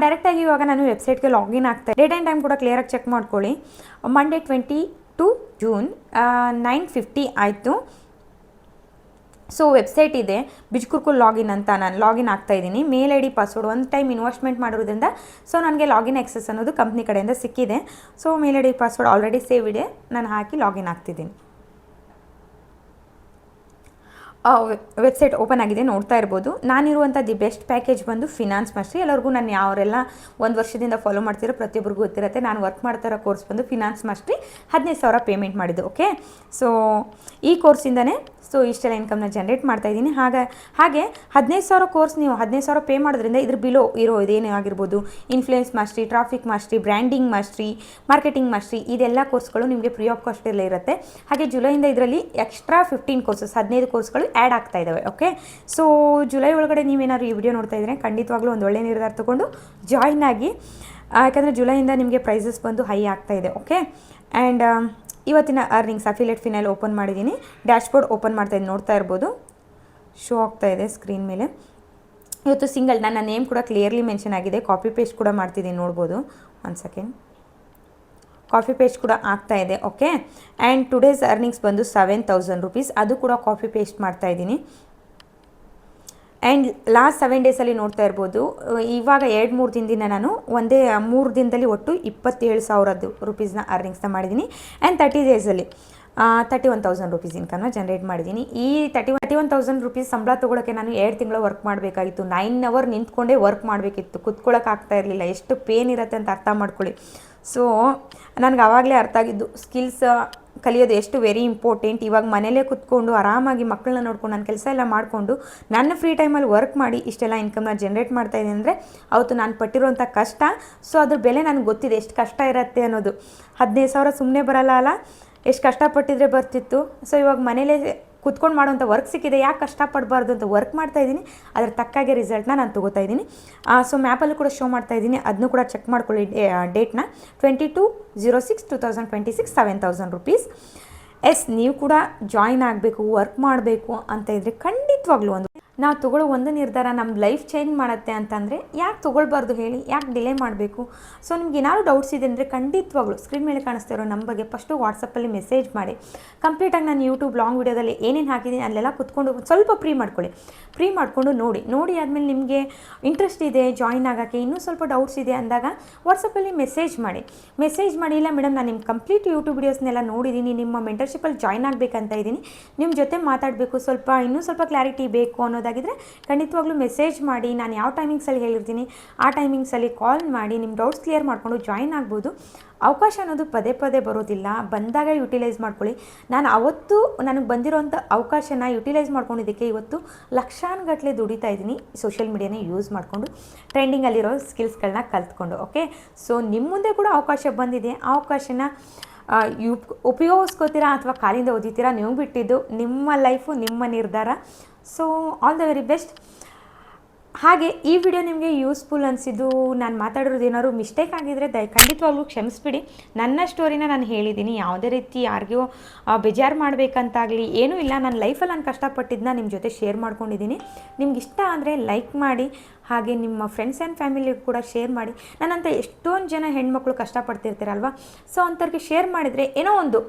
ಡೈರೆಕ್ಟಾಗಿ ಇವಾಗ ನಾನು ವೆಬ್ಸೈಟ್ಗೆ ಲಾಗಿನ್ ಆಗ್ತಾ, ಡೇಟ್ ಆ್ಯಂಡ್ ಟೈಮ್ ಕೂಡ ಕ್ಲಿಯರಾಗಿ ಚೆಕ್ ಮಾಡ್ಕೊಳ್ಳಿ. ಮಂಡೇ 22 ಜೂನ್ 9:50 ಆಯಿತು. ಸೊ ವೆಬ್ಸೈಟ್ ಇದೆ ಬಿಜ್ಕುರ್ಕುಲ್ ಲಾಗಿನ್ ಅಂತ. ನಾನು ಲಾಗಿನ್ ಆಗ್ತಾ ಇದ್ದೀನಿ. ಮೇಲ್ ID ಪಾಸ್ವರ್ಡ್ ಒಂದು ಟೈಮ್ ಇನ್ವೆಸ್ಟ್ಮೆಂಟ್ ಮಾಡೋದ್ರಿಂದ ಸೊ ನನಗೆ ಲಾಗಿನ್ ಆಕ್ಸೆಸ್ ಅನ್ನೋದು ಕಂಪ್ನಿ ಕಡೆಯಿಂದ ಸಿಕ್ಕಿದೆ. ಸೊ ಮೇಲ್ ID ಪಾಸ್ವರ್ಡ್ ಆಲ್ರೆಡಿ ಸೇವ್ ಇದೆ, ನಾನು ಹಾಕಿ ಲಾಗಿನ್ ಆಗ್ತಿದ್ದೀನಿ. ವೆಬ್ಸೈಟ್ ಓಪನ್ ಆಗಿದೆ, ನೋಡ್ತಾ ಇರ್ಬೋದು. ನಾನಿರುವಂಥ ದಿ ಬೆಸ್ಟ್ ಪ್ಯಾಕೇಜ್ ಬಂದು ಫಿನಾನ್ಸ್ ಮಾಸ್ಟ್ರಿ. ಎಲ್ಲರಿಗೂ ನಾನು ಯಾವರೆಲ್ಲ 1 ವರ್ಷದಿಂದ ಫಾಲೋ ಮಾಡ್ತಿರೋ ಪ್ರತಿಯೊಬ್ಬರಿಗೂ ಗೊತ್ತಿರುತ್ತೆ. ನಾನು ವರ್ಕ್ ಮಾಡ್ತಿರೋ ಕೋರ್ಸ್ ಬಂದು ಫಿನಾನ್ಸ್ ಮಾಸ್ಟ್ರಿ. 15,000 ಪೇಮೆಂಟ್ ಮಾಡಿದ್ದು, ಓಕೆ. ಸೊ ಈ ಕೋರ್ಸಿಂದನೇ ಸೊ ಇಷ್ಟೆಲ್ಲ ಇನ್ಕಮ್ನ ಜನ್ರೇಟ್ ಮಾಡ್ತಾಯಿದ್ದೀನಿ. ಹಾಗೆ 15,000 ಕೋರ್ಸ್ ನೀವು 15,000 ಪೇ ಮಾಡೋದ್ರಿಂದ ಇದ್ರ ಬಿಲೋ ಇರೋ ಇದೇನೇ ಆಗಿರ್ಬೋದು, influence mastery, traffic mastery, branding mastery, marketing mastery, ಇದೆಲ್ಲ ಕೋರ್ಸ್ಗಳು ನಿಮಗೆ ಫ್ರೀ ಆಫ್ ಕಾಸ್ಟ್ ಇರಲೇ ಇರುತ್ತೆ. ಹಾಗೆ ಜುಲೈಯಿಂದ ಇದರಲ್ಲಿ ಎಕ್ಸ್ಟ್ರಾ 15 ಕೋರ್ಸ್ಗಳು ಆ್ಯಡ್ ಆಗ್ತಾ ಇದ್ದಾವೆ, ಓಕೆ. ಸೊ ಜುಲೈ ಒಳಗಡೆ ನೀವೇನಾದ್ರು ಈ ವಿಡಿಯೋ ನೋಡ್ತಾ ಇದ್ರೆ ಖಂಡಿತವಾಗ್ಲೂ ಒಂದು ಒಳ್ಳೆ ನಿರ್ಧಾರ ತೊಗೊಂಡು ಜಾಯ್ನ್ ಆಗಿ. ಯಾಕಂದರೆ ಜುಲೈಯಿಂದ ನಿಮಗೆ ಪ್ರೈಸಸ್ ಬಂದು ಹೈ ಆಗ್ತಾ ಇದೆ, ಓಕೆ. ಆ್ಯಂಡ್ ಇವತ್ತಿನ ಅರ್ನಿಂಗ್ಸ್ ಅಫಿಲಿಯೇಟ್ ಫಿನೈಲ್ ಓಪನ್ ಮಾಡಿದ್ದೀನಿ. ಡ್ಯಾಶ್ಬೋರ್ಡ್ ಓಪನ್ ಮಾಡ್ತಾಯಿದ್ದೀನಿ, ನೋಡ್ತಾ ಇರ್ಬೋದು, ಶೋ ಆಗ್ತಾ ಇದೆ ಸ್ಕ್ರೀನ್ ಮೇಲೆ. ಇವತ್ತು ಸಿಂಗಲ್ ನನ್ನ ನೇಮ್ ಕೂಡ ಕ್ಲಿಯರ್ಲಿ ಮೆನ್ಷನ್ ಆಗಿದೆ. ಕಾಪಿ ಪೇಸ್ಟ್ ಕೂಡ ಮಾಡ್ತಿದ್ದೀನಿ, ನೋಡ್ಬೋದು. 1 ಸೆಕೆಂಡ್. ಕಾಫಿ ಪೇಸ್ಟ್ ಕೂಡ ಆಗ್ತಾ ಇದೆ, ಓಕೆ. ಆ್ಯಂಡ್ ಟುಡೇಸ್ ಅರ್ನಿಂಗ್ಸ್ ಬಂದು 7,000 ರುಪೀಸ್. ಅದು ಕೂಡ ಕಾಫಿ ಪೇಸ್ಟ್ ಮಾಡ್ತಾ ಇದ್ದೀನಿ. ಆ್ಯಂಡ್ ಲಾಸ್ಟ್ 7 ಡೇಸಲ್ಲಿ ನೋಡ್ತಾ ಇರ್ಬೋದು, ಇವಾಗ 2-3 ದಿನದಿಂದ ನಾನು ಒಂದೇ 3 ದಿನದಲ್ಲಿ ಒಟ್ಟು 27,000 ರುಪೀಸ್ನ ಅರ್ನಿಂಗ್ಸ್ನ ಮಾಡಿದ್ದೀನಿ. ಆ್ಯಂಡ್ 30 ಡೇಸಲ್ಲಿ 31,000 ರುಪೀಸ್ ಇನ್ಕಮ್ನ ಜನ್ರೇಟ್ ಮಾಡಿದ್ದೀನಿ. ಈ 31,000 ರುಪೀಸ್ ಸಂಬಳ ತೊಗೊಳಕ್ಕೆ ನಾನು 2 ತಿಂಗಳು ವರ್ಕ್ ಮಾಡಬೇಕಾಗಿತ್ತು. 9 ಅವರ್ ನಿಂತ್ಕೊಂಡೇ ವರ್ಕ್ ಮಾಡಬೇಕಿತ್ತು, ಕುತ್ಕೊಳ್ಳೋಕೆ ಆಗ್ತಾ ಇರಲಿಲ್ಲ. ಎಷ್ಟು ಪೇನ್ ಇರುತ್ತೆ ಅಂತ ಅರ್ಥ ಮಾಡ್ಕೊಳ್ಳಿ. ಸೊ ನನಗೆ ಆವಾಗಲೇ ಅರ್ಥ ಆಗಿದ್ದು ಸ್ಕಿಲ್ಸ್ ಕಲಿಯೋದು ಎಷ್ಟು ವೆರಿ ಇಂಪಾರ್ಟೆಂಟ್. ಇವಾಗ ಮನೇಲೇ ಕೂತ್ಕೊಂಡು ಆರಾಮಾಗಿ ಮಕ್ಕಳನ್ನ ನೋಡ್ಕೊಂಡು ನನ್ನ ಕೆಲಸ ಎಲ್ಲ ಮಾಡಿಕೊಂಡು ನನ್ನ ಫ್ರೀ ಟೈಮಲ್ಲಿ ವರ್ಕ್ ಮಾಡಿ ಇಷ್ಟೆಲ್ಲ ಇನ್ಕಮ್ನ ಜನ್ರೇಟ್ ಮಾಡ್ತಾಯಿದ್ದೀನಿ ಅಂದರೆ ಅವತ್ತು ನಾನು ಪಟ್ಟಿರೋಂಥ ಕಷ್ಟ. ಸೊ ಅದ್ರ ಬೆಲೆ ನನಗೆ ಗೊತ್ತಿದೆ, ಎಷ್ಟು ಕಷ್ಟ ಇರುತ್ತೆ ಅನ್ನೋದು. 15,000 ಸುಮ್ಮನೆ ಬರಲ್ಲ ಅಲ್ಲ, ಎಷ್ಟು ಕಷ್ಟಪಟ್ಟಿದ್ರೆ ಬರ್ತಿತ್ತು. ಸೊ ಇವಾಗ ಮನೇಲೇ ಕೂತ್ಕೊಂಡು ಮಾಡೋಂಥ ವರ್ಕ್ ಸಿಕ್ಕಿದೆ, ಯಾಕೆ ಕಷ್ಟಪಡಬಾರ್ದು ಅಂತ ವರ್ಕ್ ಮಾಡ್ತಾಯಿದ್ದೀನಿ, ಅದ್ರ ತಕ್ಕಾಗೆ ರಿಸಲ್ಟ್ನ ನಾನು ತೊಗೋತಾ ಇದ್ದೀನಿ. ಸೊ ಮ್ಯಾಪಲ್ಲೂ ಕೂಡ ಶೋ ಮಾಡ್ತಾ ಇದ್ದೀನಿ, ಅದನ್ನು ಕೂಡ ಚೆಕ್ ಮಾಡ್ಕೊಳ್ಳಿ ಡೇಟ್ನ. 22/06/2026 7,000 rupees. ನೀವು ಕೂಡ ಜಾಯಿನ್ ಆಗಬೇಕು, ವರ್ಕ್ ಮಾಡಬೇಕು ಅಂತ ಇದ್ದರೆ ಖಂಡಿತವಾಗ್ಲೂ ನಾವು ತೊಗೊಳ್ಳೋ ಒಂದು ನಿರ್ಧಾರ ನಮ್ಮ ಲೈಫ್ ಚೇಂಜ್ ಮಾಡುತ್ತೆ ಅಂತಂದರೆ ಯಾಕೆ ತೊಗೊಳ್ಬಾರ್ದು ಹೇಳಿ, ಯಾಕೆ ಡಿಲೇ ಮಾಡಬೇಕು? ಸೊ ನಿಮ್ಗೆ ಏನಾದ್ರು ಡೌಟ್ಸ್ ಇದೆ ಅಂದರೆ ಖಂಡಿತವಾಗ್ಲೂ ಸ್ಕ್ರೀನ್ ಮೇಲೆ ಕಾಣಿಸ್ತಾ ಇರೋ ನಂಬರ್ಗೆ ಫಸ್ಟು ವಾಟ್ಸಪ್ಪಲ್ಲಿ ಮೆಸೇಜ್ ಮಾಡಿ. ಕಂಪ್ಲೀಟಾಗಿ ನಾನು ಯೂಟ್ಯೂಬ್ ಲಾಂಗ್ ವೀಡಿಯೋದಲ್ಲಿ ಏನೇನು ಹಾಕಿದ್ದೀನಿ ಅಲ್ಲೆಲ್ಲ ಕುತ್ಕೊಂಡು ಸ್ವಲ್ಪ ಪ್ರೀ ಮಾಡಿಕೊಂಡು ನೋಡಿ ಆದಮೇಲೆ ನಿಮಗೆ ಇಂಟ್ರೆಸ್ಟ್ ಇದೆ ಜಾಯಿನ್ ಆಗೋಕ್ಕೆ, ಇನ್ನೂ ಸ್ವಲ್ಪ ಡೌಟ್ಸ್ ಇದೆ ಅಂದಾಗ ವಾಟ್ಸಪ್ಪಲ್ಲಿ ಮೆಸೇಜ್ ಮಾಡಿ. ಇಲ್ಲ ಮೇಡಮ್ ನಾನು ನಿಮ್ಮ ಕಂಪ್ಲೀಟ್ ಯೂಟ್ಯೂಬ್ ವೀಡಿಯೋಸ್ನೆಲ್ಲ ನೋಡಿದ್ದೀನಿ, ನಿಮ್ಮ ಮೆಂಟರ್ಶಿಪ್ಪಲ್ಲಿ ಜಾಯಿನ್ ಆಗಬೇಕಂತ ಇದ್ದೀನಿ, ನಿಮ್ಮ ಜೊತೆ ಮಾತಾಡಬೇಕು, ಇನ್ನೂ ಸ್ವಲ್ಪ ಕ್ಲಾರಿಟಿ ಬೇಕು ಅನ್ನೋದಾಗಿದ್ದರೆ ಖಂಡಿತವಾಗ್ಲೂ ಮೆಸೇಜ್ ಮಾಡಿ. ನಾನು ಯಾವ ಟೈಮಿಂಗ್ಸಲ್ಲಿ ಹೇಳಿರ್ತೀನಿ ಆ ಟೈಮಿಂಗ್ಸಲ್ಲಿ ಕಾಲ್ ಮಾಡಿ ನಿಮ್ಮ ಡೌಟ್ಸ್ ಕ್ಲಿಯರ್ ಮಾಡಿಕೊಂಡು ಜಾಯಿನ್ ಆಗ್ಬೋದು. ಅವಕಾಶ ಅನ್ನೋದು ಪದೇ ಪದೇ ಬರೋದಿಲ್ಲ, ಬಂದಾಗ ಯುಟಿಲೈಸ್ ಮಾಡ್ಕೊಳ್ಳಿ. ನಾನು ಅವತ್ತು ನನಗೆ ಬಂದಿರೋಂಥ ಅವಕಾಶನ ಯುಟಿಲೈಸ್ ಮಾಡ್ಕೊಂಡಿದ್ದಕ್ಕೆ ಇವತ್ತು ಲಕ್ಷಾನುಗಟ್ಟಲೆ ದುಡಿತಾ ಇದ್ದೀನಿ, ಸೋಷಿಯಲ್ ಮೀಡಿಯಾನೇ ಯೂಸ್ ಮಾಡಿಕೊಂಡು, ಟ್ರೆಂಡಿಂಗಲ್ಲಿರೋ ಸ್ಕಿಲ್ಸ್ಗಳನ್ನ ಕಲ್ತ್ಕೊಂಡು. ಓಕೆ, ಸೊ ನಿಮ್ಮ ಮುಂದೆ ಕೂಡ ಅವಕಾಶ ಬಂದಿದೆ, ಆ ಅವಕಾಶನ ಉಪಯೋಗಿಸ್ಕೋತೀರಾ ಅಥವಾ ಕಾಲಿಂದ ಓದಿತೀರಾ ನೀವು ಬಿಟ್ಟಿದ್ದು, ನಿಮ್ಮ ಲೈಫು ನಿಮ್ಮ ನಿರ್ಧಾರ. So all the very best. ಹಾಗೆ ಈ ವಿಡಿಯೋ ನಿಮಗೆ ಯೂಸ್ಫುಲ್ ಅನಿಸಿದ್ದು, ನಾನು ಮಾತಾಡಿರೋದು ಏನಾದ್ರು ಮಿಸ್ಟೇಕ್ ಆಗಿದ್ದರೆ ಖಂಡಿತವಾಗ್ಲೂ ಕ್ಷಮಿಸ್ಬಿಡಿ. ನನ್ನ ಸ್ಟೋರಿನ ನಾನು ಹೇಳಿದ್ದೀನಿ, ಯಾವುದೇ ರೀತಿ ಯಾರಿಗೂ ಬೇಜಾರು ಮಾಡಬೇಕಂತಾಗಲಿ ಏನೂ ಇಲ್ಲ. ನನ್ನ ಲೈಫಲ್ಲಿ ನಾನು ಕಷ್ಟಪಟ್ಟಿದ್ದನ್ನ ನಿಮ್ಮ ಜೊತೆ ಶೇರ್ ಮಾಡ್ಕೊಂಡಿದ್ದೀನಿ. ನಿಮ್ಗೆ ಇಷ್ಟ ಅಂದರೆ ಲೈಕ್ ಮಾಡಿ, ಹಾಗೆ ನಿಮ್ಮ ಫ್ರೆಂಡ್ಸ್ ಆ್ಯಂಡ್ ಫ್ಯಾಮಿಲಿಗೂ ಕೂಡ ಶೇರ್ ಮಾಡಿ. ನನ್ನಂಥ ಎಷ್ಟೊಂದು ಜನ ಹೆಣ್ಮಕ್ಳು ಕಷ್ಟಪಡ್ತಿರ್ತೀರಲ್ವ, ಸೊ ಅಂಥವ್ರಿಗೆ ಶೇರ್ ಮಾಡಿದರೆ ಏನೋ ಒಂದು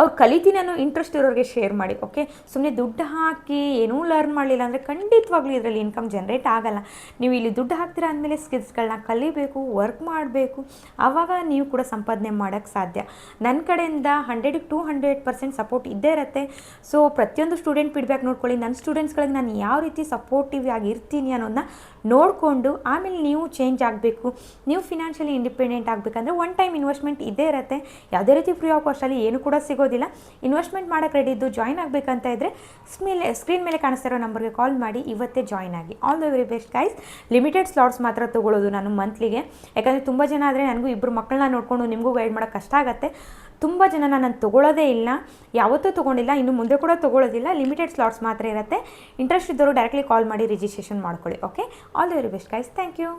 ಅವ್ರು ಕಲಿತೀನಿ ಅನ್ನೋ ಇಂಟ್ರೆಸ್ಟ್ ಇರೋರಿಗೆ ಶೇರ್ ಮಾಡಿ. ಓಕೆ, ಸುಮ್ಮನೆ ದುಡ್ಡು ಹಾಕಿ ಏನೂ ಲರ್ನ್ ಮಾಡಲಿಲ್ಲ ಅಂದರೆ ಖಂಡಿತವಾಗ್ಲೂ ಇದರಲ್ಲಿ ಇನ್ಕಮ್ ಜನ್ರೇಟ್ ಆಗಲ್ಲ. ನೀವು ಇಲ್ಲಿ ದುಡ್ಡು ಹಾಕ್ತೀರಾ ಅಂದಮೇಲೆ ಸ್ಕಿಲ್ಸ್ಗಳನ್ನ ಕಲಿಬೇಕು, ವರ್ಕ್ ಮಾಡಬೇಕು, ಆವಾಗ ನೀವು ಕೂಡ ಸಂಪಾದನೆ ಮಾಡೋಕ್ಕೆ ಸಾಧ್ಯ. ನನ್ನ ಕಡೆಯಿಂದ 100 to 200% ಸಪೋರ್ಟ್ ಇದ್ದೇ ಇರುತ್ತೆ. ಸೊ ಪ್ರತಿಯೊಂದು ಸ್ಟೂಡೆಂಟ್ ಫೀಡ್ಬ್ಯಾಕ್ ನೋಡ್ಕೊಳ್ಳಿ, ನನ್ನ ಸ್ಟೂಡೆಂಟ್ಸ್ಗಳಿಗೆ ನಾನು ಯಾವ ರೀತಿ ಸಪೋರ್ಟಿವ್ ಆಗಿರ್ತೀನಿ ಅನ್ನೋದನ್ನ ನೋಡಿಕೊಂಡು ಆಮೇಲೆ ನೀವು ಚೇಂಜ್ ಆಗಬೇಕು. ನೀವು ಫಿನಾನ್ಷಿಯಲಿ ಇಂಡಿಪೆಂಡೆಂಟ್ ಆಗಬೇಕಂದ್ರೆ ಒನ್ ಟೈಮ್ ಇನ್ವೆಸ್ಟ್ಮೆಂಟ್ ಇದ್ದೇ ಇರುತ್ತೆ. ಯಾವುದೇ ರೀತಿ ಫ್ರೀ ಆಫ್ ಕಾಸ್ಟಲ್ಲಿ ಏನು ಕೂಡ ಸಿಗೋದಿಲ್ಲ. ಇನ್ವೆಸ್ಟ್ಮೆಂಟ್ ಮಾಡೋಕ್ಕೆ ರೆಡಿ ಇದ್ದು ಜಾಯಿನ್ ಆಗಬೇಕಂತ ಇದ್ದರೆ ಸ್ಕ್ರೀನ್ ಮೇಲೆ ಕಾಣಿಸ್ತಾ ಇರೋ ನಂಬರ್ಗೆ ಕಾಲ್ ಮಾಡಿ, ಇವತ್ತೇ ಜಾಯಿನ್ ಆಗಿ. All the very best guys. Limited slots ಮಾತ್ರ ತೊಗೊಳ್ಳೋದು ನಾನು ಮಂತ್ಲಿಗೆ, ಯಾಕಂದರೆ ತುಂಬ ಜನ ಆದರೆ ನನಗೂ 2 ಮಕ್ಕಳನ್ನ ನೋಡಿಕೊಂಡು ನಿಮಗೂ ಗೈಡ್ ಮಾಡೋಕ್ಕೆ ಕಷ್ಟ ಆಗುತ್ತೆ. ತುಂಬ ಜನ ನಾನು ತೊಗೊಳ್ಳೋದೇ ಇಲ್ಲ, ಯಾವತ್ತೂ ತೊಗೊಂಡಿಲ್ಲ, ಇನ್ನು ಮುಂದೆ ಕೂಡ ತೊಗೊಳ್ಳೋದಿಲ್ಲ. ಲಿಮಿಟೆಡ್ ಸ್ಲಾಟ್ಸ್ ಮಾತ್ರ ಇರುತ್ತೆ. ಇಂಟ್ರೆಸ್ಟ್ ಇದ್ದವರು ಡೈರೆಕ್ಟ್ಲಿ ಕಾಲ್ ಮಾಡಿ ರಿಜಿಸ್ಟ್ರೇಷನ್ ಮಾಡ್ಕೊಳ್ಳಿ. Okay, all the very best guys. Thank you.